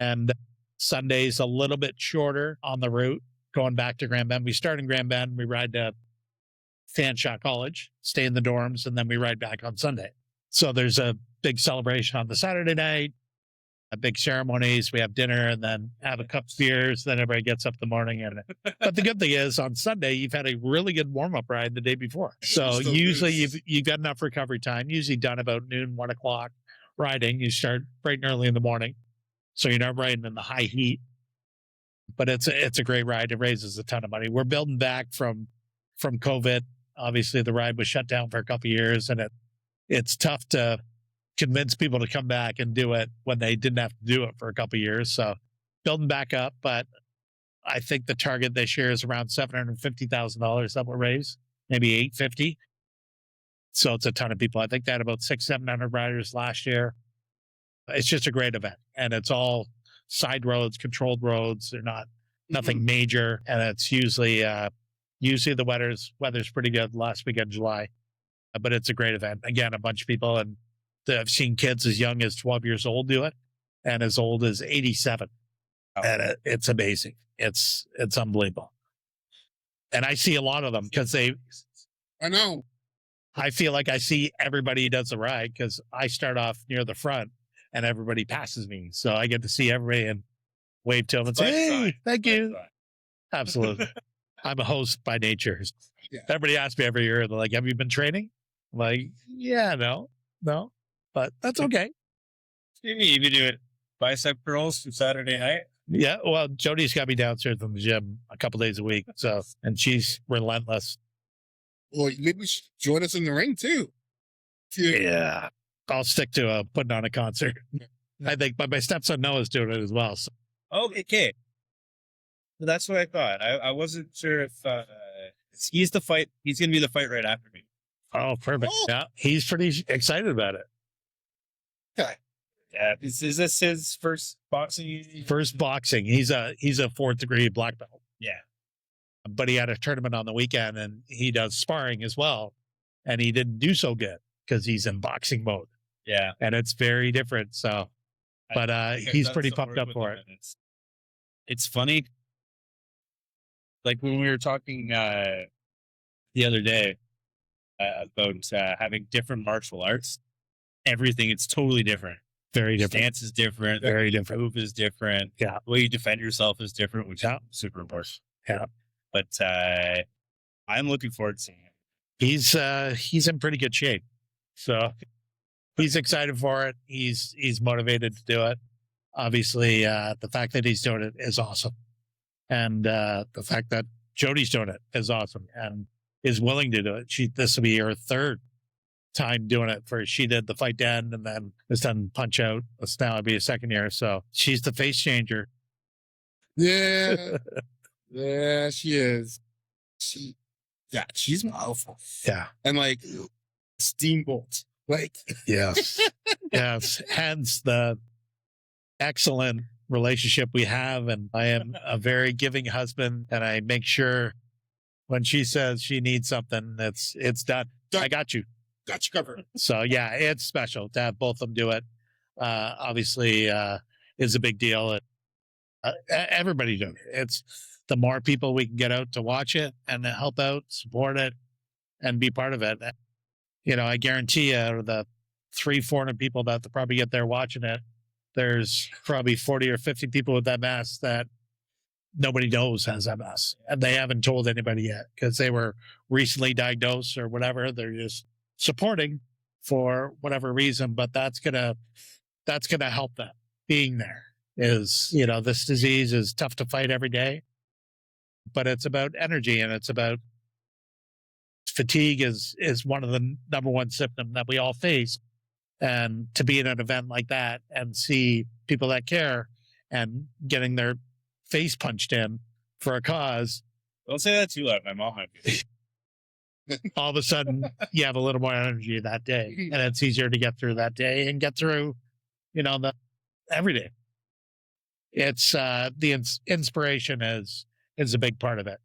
And Sunday's a little bit shorter on the route going back to Grand Bend. We start in Grand Bend, we ride to Fanshawe College, stay in the dorms, and then we ride back on Sunday. So there's a big celebration on the Saturday night, a big ceremonies. We have dinner and then have a couple of beers. Then everybody gets up in the morning. But the good thing is on Sunday, you've had a really good warm-up ride the day before. So usually you've got enough recovery time, usually done about noon, 1 o'clock riding. You start bright and early in the morning. So you're not riding in the high heat. But it's a great ride. It raises a ton of money. We're building back from COVID. Obviously, the ride was shut down for a couple of years, and it's tough to convince people to come back and do it when they didn't have to do it for a couple of years. So building back up, but I think the target this year is around $750,000 that will raise, maybe $850,000. So it's a ton of people. I think they had about 600-700 riders last year. It's just a great event, and it's all side roads, controlled roads. They're nothing major, and it's usually the weather's pretty good last week of July, but it's a great event. Again, a bunch of people, and I've seen kids as young as 12 years old do it, and as old as 87. Oh. And it's amazing. It's unbelievable. And I see a lot of them because I know. I feel like I see everybody who does the ride because I start off near the front and everybody passes me. So I get to see everybody and wave to them and say, hey, thank you. Absolutely. I'm a host by nature. Yeah. Everybody asks me every year, they're like, have you been training? I'm like, yeah, no, but that's okay. You been doing bicep curls for Saturday night? Yeah, well, Jody's got me downstairs in the gym a couple days a week. So, and she's relentless. Well, maybe you should join us in the ring too. Yeah. I'll stick to putting on a concert. I think, but my stepson Noah's doing it as well. So. Oh, okay. That's what I thought. I wasn't sure if he's the fight. He's going to be the fight right after me. Oh, perfect. Oh. Yeah, he's pretty excited about it. Okay. Yeah. Is this his first boxing? First boxing. He's a 4th degree black belt. Yeah. But he had a tournament on the weekend, and he does sparring as well. And he didn't do so good because he's in boxing mode. Yeah. And it's very different. So, but he's pretty pumped up for it. It's funny. Like when we were talking the other day about having different martial arts, everything, it's totally different. Very different. Stance is different. Very different. Move is different. Yeah. The way you defend yourself is different, which is super important. Yeah. But I'm looking forward to seeing it. He's in pretty good shape. So he's excited for it. He's motivated to do it. Obviously, the fact that he's doing it is awesome. And the fact that Jody's doing it is awesome and is willing to do it. This will be her 3rd time doing it. She did the Fight Den and then has done Punch Out. This now will be a 2nd year. So she's the face changer. Yeah. Yeah, she is. She's powerful. Yeah. And like Steamboat. Like yes. Yes. Hence the excellent relationship we have, and I am a very giving husband, and I make sure when she says she needs something, it's done. I got you covered. So yeah, it's special to have both of them do it. Obviously is a big deal. Everybody doing it. It's the more people we can get out to watch it and help out, support it, and be part of it. You know, I guarantee you, out of the 300-400 people that probably get there watching it, there's probably 40 or 50 people with MS that nobody knows has MS, and they haven't told anybody yet because they were recently diagnosed or whatever. They're just supporting for whatever reason, but that's gonna help them. Being there is, this disease is tough to fight every day, but it's about energy, and it's about fatigue is one of the number one symptom that we all face. And to be in an event like that and see people that care and getting their face punched in for a cause. Don't say that too loud. My mom might be. All of a sudden, you have a little more energy that day, and it's easier to get through that day and get through, the every day. It's the inspiration is a big part of it.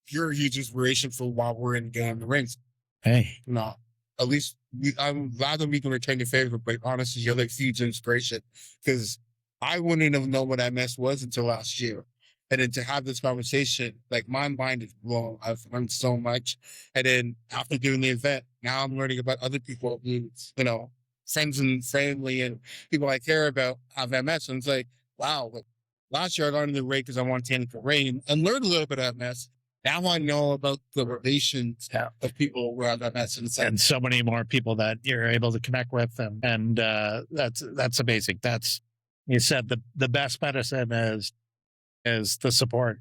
You're a huge inspiration for while we're in the rings. Hey, no. At least I'm glad that we can return your favor, but honestly, you're like huge inspiration because I wouldn't have known what MS was until last year. And then to have this conversation, like my mind is blown. I've learned so much. And then after doing the event, now I'm learning about other people who, friends and family and people I care about have MS. And it's like, wow, like last year I learned the rate because I wanted to take the rain and learn a little bit of MS. Now I know about the relations of people who have MS. And, it's like, And so many more people that you're able to connect with them. And that's amazing. That's, you said the best medicine is the support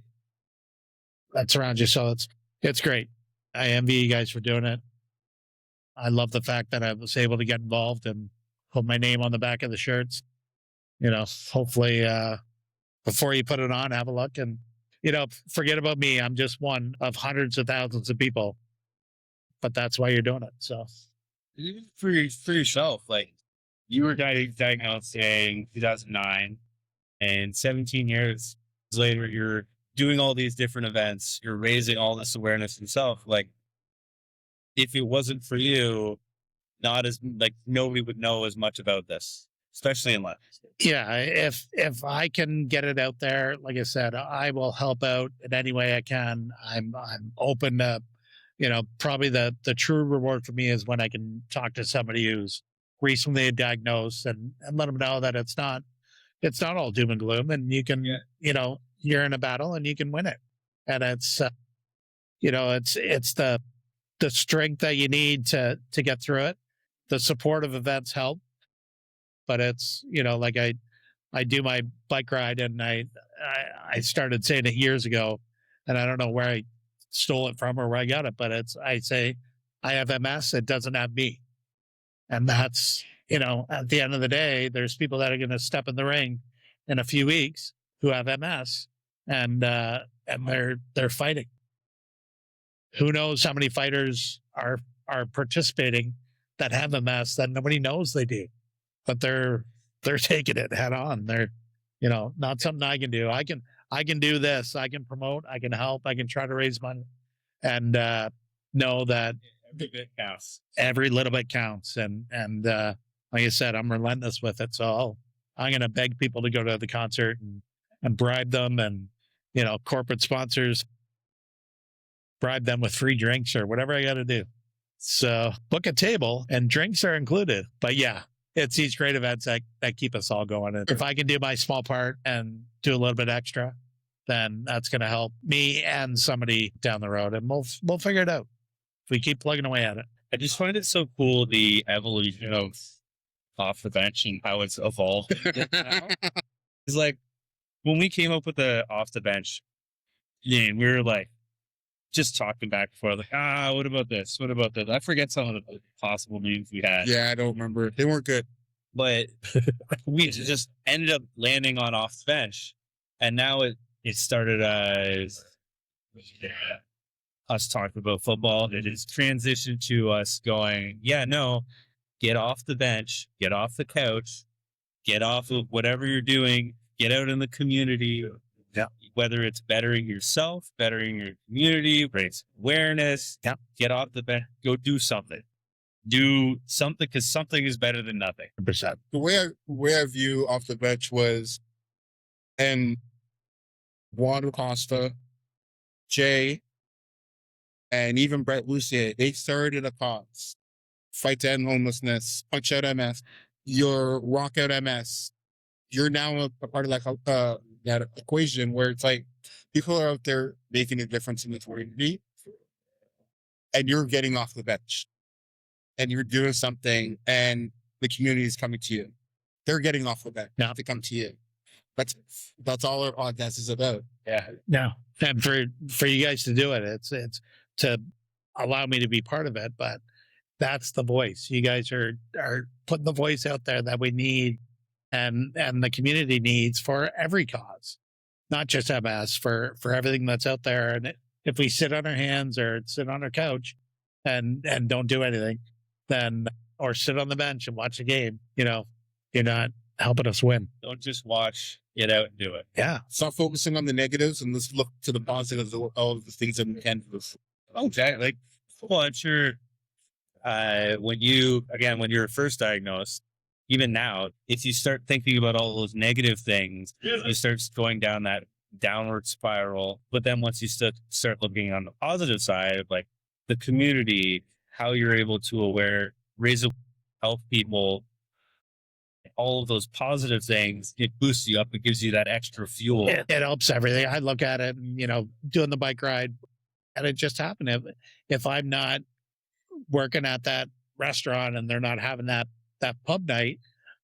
that surrounds you. So it's great. I envy you guys for doing it. I love the fact that I was able to get involved and put my name on the back of the shirts. Hopefully before you put it on, have a look and, forget about me. I'm just one of hundreds of thousands of people, but that's why you're doing it. So For yourself, like you were diagnosed in 2009 and 17 years later, you're doing all these different events, you're raising all this awareness yourself. Like if it wasn't for you, nobody would know as much about this, especially in life. yeah, if I can get it out there, like I said, I will help out in any way I can. I'm open to, probably the true reward for me is when I can talk to somebody who's recently diagnosed and let them know that it's not all doom and gloom, and you can, you're in a battle and you can win it. And it's, it's the strength that you need to get through it. The supportive events help, but it's, like I do my bike ride and I started saying it years ago and I don't know where I stole it from or where I got it, but I say, I have MS, it doesn't have me. And that's, at the end of the day, there's people that are going to step in the ring in a few weeks who have MS and they're fighting. Who knows how many fighters are participating that have MS that nobody knows they do, but they're taking it head on. They're, not something I can do. I can do this. I can promote, I can help, I can try to raise money and know that Every bit counts. Every little bit counts. And like I said, I'm relentless with it. So I'm going to beg people to go to the concert and bribe them and, corporate sponsors, bribe them with free drinks or whatever I got to do. So book a table and drinks are included. But yeah, it's these great events that keep us all going. And if I can do my small part and do a little bit extra, then that's going to help me and somebody down the road. And we'll figure it out. We keep plugging away at it. I just find it so cool, the evolution of off the bench and how it's evolved. It's like when we came up with the off the bench, we were like just talking back and forth, like, what about this? What about that? I forget some of the possible names we had. Yeah, I don't remember. They weren't good. But we just ended up landing on off the bench. And now it started as us talking about football. It has transitioned to us going, get off the bench, get off the couch, get off of whatever you're doing, get out in the community. Yeah. Whether it's bettering yourself, bettering your community, raise awareness, get off the bench, go do something. Do something because something is better than nothing. 100%. The way I view off the bench was, and Juan Costa, Jay, and even Brett Lucier, they started a cause. Fight to end homelessness, punch out MS, your rock out MS. You're now a part of that equation where it's like people are out there making a difference in the community and you're getting off the bench and you're doing something and the community is coming to you. They're getting off the bench to come to you. That's all our podcast is about. Yeah. No. And for you guys to do it, it's to allow me to be part of it, but that's the voice. You guys are putting the voice out there that we need and the community needs for every cause, not just MS, for everything that's out there. And if we sit on our hands or sit on our couch and don't do anything, then, or sit on the bench and watch a game, you're not helping us win. Don't just watch, get out and do it. Yeah. Stop focusing on the negatives and let's look to the positives of all the things that we can do. Okay. Well, I'm sure when you were first diagnosed, even now, if you start thinking about all those negative things, you start going down that downward spiral. But then once you start looking on the positive side, like the community, how you're able to raise a help people, all of those positive things, it boosts you up. It gives you that extra fuel. It helps everything. I look at it, doing the bike ride, and it just happened. If I'm not working at that restaurant and they're not having that pub night,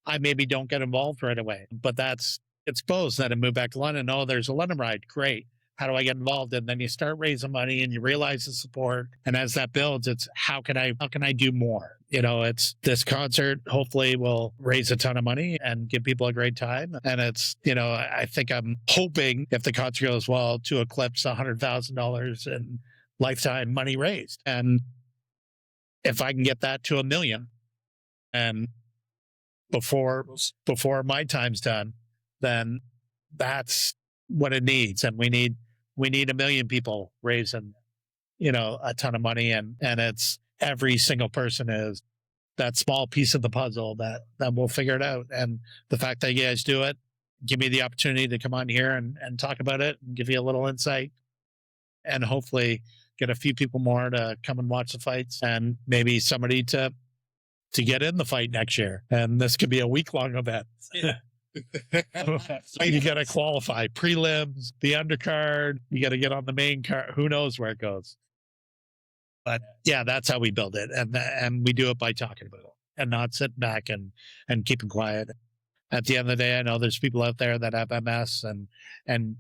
I maybe don't get involved right away. But that's exposed. Then I move back to London. Oh, there's a London ride. Great. How do I get involved? And then you start raising money and you realize the support. And as that builds, it's how can I do more? It's this concert hopefully will raise a ton of money and give people a great time. And it's, I think I'm hoping if the concert goes well to eclipse $100,000 in lifetime money raised. And if I can get that to $1 million and before my time's done, then that's what it needs. And we need $1 million people raising, a ton of money. And it's every single person is that small piece of the puzzle that we'll figure it out. And the fact that you guys do it, give me the opportunity to come on here and talk about it and give you a little insight and hopefully get a few people more to come and watch the fights and maybe somebody to get in the fight next year. And this could be a week-long event. Yeah. You got to qualify prelims, the undercard. You got to get on the main card. Who knows where it goes? But yeah, that's how we build it, and we do it by talking about it and not sitting back and keeping quiet. At the end of the day, I know there's people out there that have MS and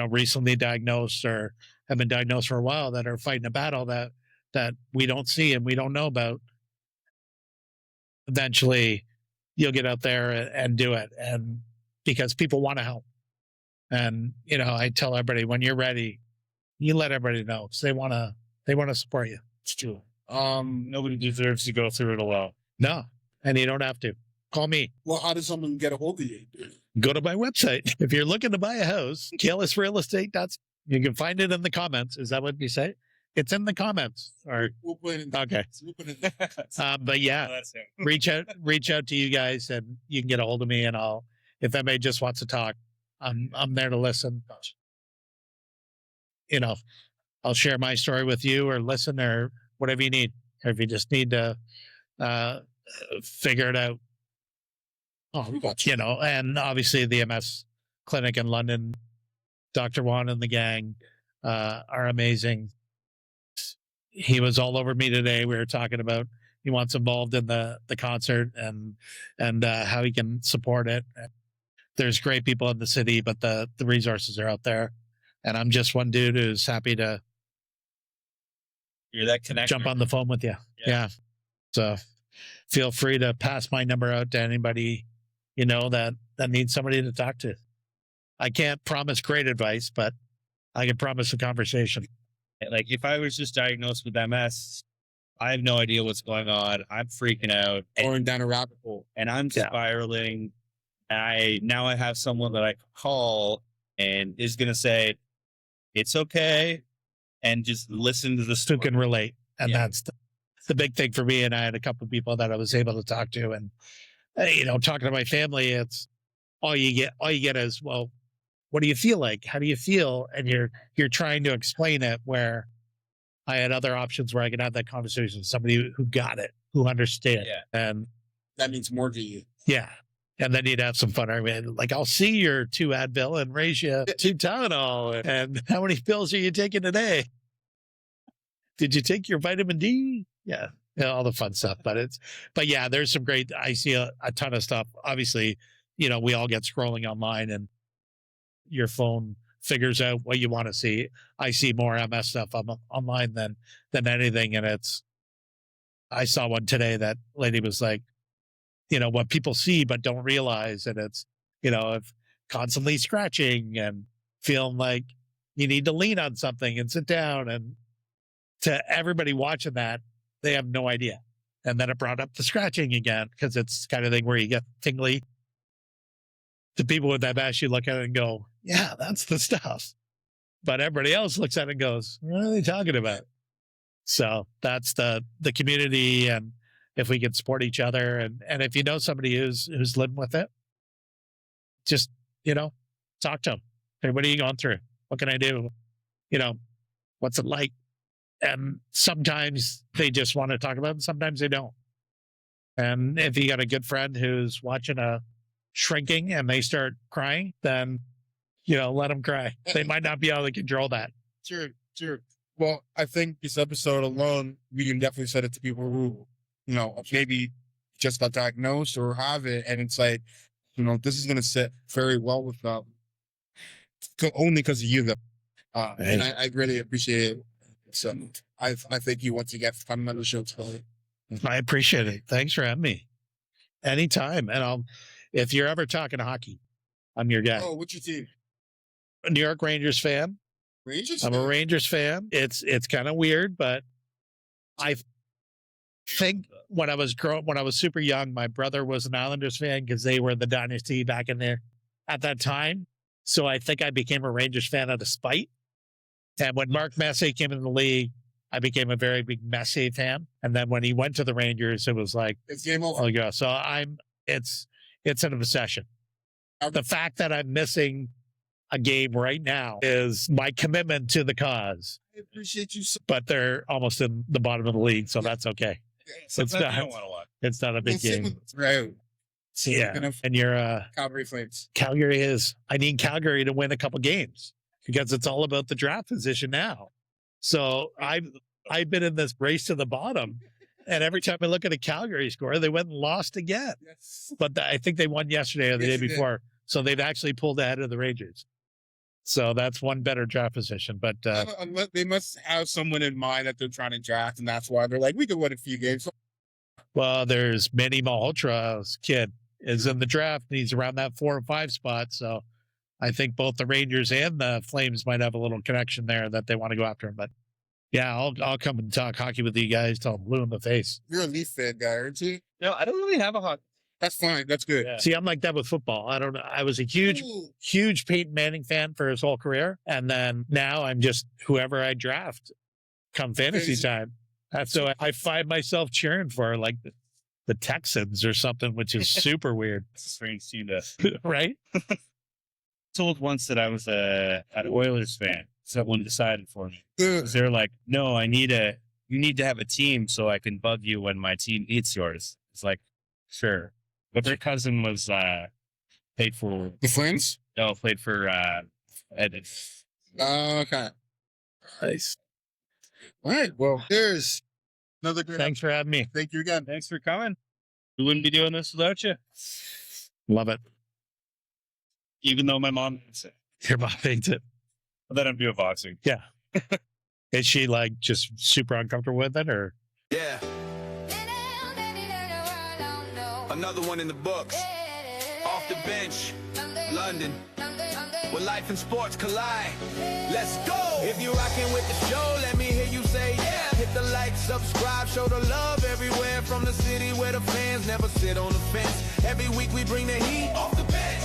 recently diagnosed or have been diagnosed for a while that are fighting a battle that we don't see and we don't know about. Eventually, you'll get out there and do it, and because people want to help. And I tell everybody, when you're ready, you let everybody know because they want to support you. It's true. Nobody deserves to go through it alone. No, and you don't have to. Call me. Well, how does someone get a hold of you? Go to my website. If you're looking to buy a house, Kalis Real Estate. You can find it in the comments. Is that what you say? It's in the comments. Or We'll put it in. okay. We'll put it in. But yeah, Oh, that's it. reach out to you guys, and you can get a hold of me. And if anybody just wants to talk, I'm there to listen. I'll share my story with you, or listen, or whatever you need. Or if you just need to figure it out, Oh, we got you. and obviously the MS clinic in London, Dr. Juan and the gang are amazing. He was all over me today. We were talking about he wants involved in the concert and how he can support it. There's great people in the city, but the resources are out there. And I'm just one dude who's happy to You're that connector. jump on the phone with you. Yeah. So feel free to pass my number out to anybody, that needs somebody to talk to. I can't promise great advice, but I can promise a conversation. Like if I was just diagnosed with MS, I have no idea what's going on. I'm freaking out Going down a rabbit hole. and I'm Yeah. spiraling. Now I have someone that I can call and is going to say, it's okay. And just listen to the Who story. can relate. And Yeah. that's the big thing for me. And I had a couple of people that I was able to talk to, and, talking to my family, it's all you get is, well, what do you feel like? How do you feel? And you're trying to explain it, where I had other options where I could have that conversation with somebody who got it, who understood. Yeah. And That means more to you. yeah. And then you'd have some fun. I mean, like, I'll see your 2 Advil and raise you 2 Tylenol. And how many pills are you taking today? Did you take your vitamin D? Yeah. All the fun stuff. But yeah, there's some great, I see a ton of stuff. Obviously, we all get scrolling online and your phone figures out what you want to see. I see more MS stuff online than anything. And I saw one today that lady was like, what people see but don't realize. And it's, if constantly scratching and feeling like you need to lean on something and sit down. And to everybody watching that, they have no idea. And then it brought up the scratching again, because it's the kind of thing where you get tingly. The people with MS, you look at it and go, yeah, that's the stuff. But everybody else looks at it and goes, what are they talking about? So that's the community. And if we could support each other. And if you know somebody who's living with it, just, talk to them. Hey, what are you going through? What can I do? What's it like? And sometimes they just want to talk about it, and sometimes they don't. And if you got a good friend who's watching a shrinking and they start crying, then, let them cry. They might not be able to control that. Sure. Well, I think this episode alone, we can definitely send it to people who, maybe just got diagnosed or have it. And it's like, this is going to sit very well with them. Only because of you, though. And I really appreciate it. So I thank you once again for coming on the show today. I appreciate it. Thanks for having me. Anytime. And if you're ever talking hockey, I'm your guy. Oh, what's your team? A New York Rangers fan. Rangers? I'm a Rangers fan. It's kind of weird, but I think when I was super young, my brother was an Islanders fan because they were the dynasty back in there at that time. So I think I became a Rangers fan out of spite. And when Mark Messier came in the league, I became a very big Messier fan. And then when he went to the Rangers, it was like, it's game over. Oh yeah. So it's an obsession. The fact that I'm missing a game right now is my commitment to the cause. I appreciate you. But they're almost in the bottom of the league, so that's okay. It's not a big game. Right. Yeah. And you're Calgary Flames. Calgary is. I need Calgary to win a couple games because it's all about the draft position now. So I've been in this race to the bottom, and every time I look at a Calgary score, they went and lost again. Yes. But I think they won yesterday or the day before, so they've actually pulled ahead of the Rangers. So that's one better draft position. But they must have someone in mind that they're trying to draft, and that's why they're like, we could win a few games. Well, there's Manny Malhotra's kid is in the draft, and he's around that 4 or 5 spot. So I think both the Rangers and the Flames might have a little connection there that they want to go after him. But yeah, I'll come and talk hockey with you guys till I'm blue in the face. You're a Leaf fan guy, aren't you? No, I don't really have a hockey. That's fine. That's good. Yeah. See, I'm like that with football. I don't know. I was a huge Peyton Manning fan for his whole career. And then now I'm just whoever I draft come fantasy time. So I find myself cheering for like the Texans or something, which is super weird. It's a strange team to right? Told once that I was an Oilers fan. Someone decided for me. They're like, no, you need to have a team so I can bug you when my team eats yours. It's like, sure. But their cousin was played for the Flames. No, played for Edit. Okay. Nice. All right. Well, here's another great. Thanks for having me. Thank you again. Thanks for coming. We wouldn't be doing this without you. Love it. Even though my mom hates it. Your mom hates it. But then I'm doing boxing. Yeah. Is she like just super uncomfortable with it, or? Yeah. Another one in the books. Off the bench, London, where life and sports collide. Let's go. If you're rocking with the show, let me hear you say yeah. Hit the like, subscribe, show the love everywhere. From the city where the fans never sit on the fence. Every week we bring the heat off the bench.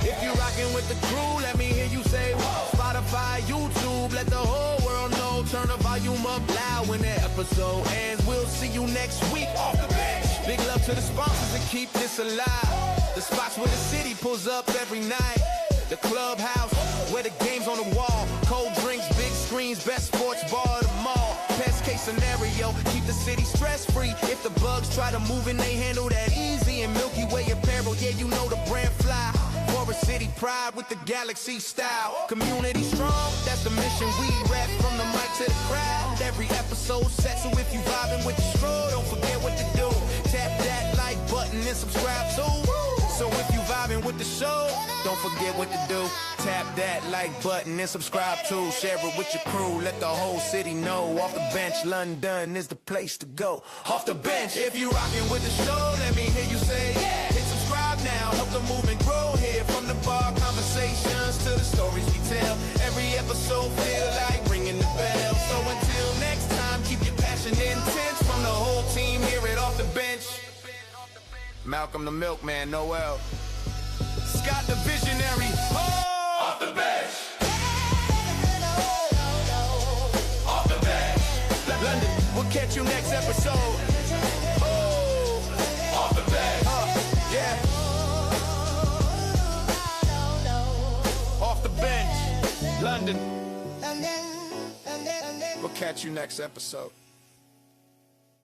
If you're rocking with the crew, let me hear you say whoa. Spotify, YouTube, let the whole world know. Turn the volume up loud when the episode ends. We'll see you next week off the bench. Big love to the sponsors that keep this alive. The spots where the city pulls up every night. The clubhouse, where the game's on the wall. Cold drinks, big screens, best sports bar at the mall. Best case scenario, keep the city stress-free. If the bugs try to move in, they handle that easy. And Milky Way apparel, yeah, you know the brand fly. Forest City pride with the galaxy style. Community strong, that's the mission. We rap from the mic to the crowd. Every episode set, so if you vibing with the stroll, don't forget what to do. Tap that like button and subscribe too. So if you vibing with the show, don't forget what to do. Tap that like button and subscribe too. Share it with your crew, let the whole city know. Off the bench, London is the place to go. Off the bench, if you rocking with the show, let me hear you say yeah. Hit subscribe now, help the movement grow here. From the bar conversations to the stories we tell. Every episode feel like ringing the bell. So until next time, keep your passion intense. From the whole team here at Off the Bench. Malcolm the Milkman, Noel. Scott the Visionary. Oh! Off the bench. Off the bench. London, we'll catch you next episode. Oh! catch you next episode.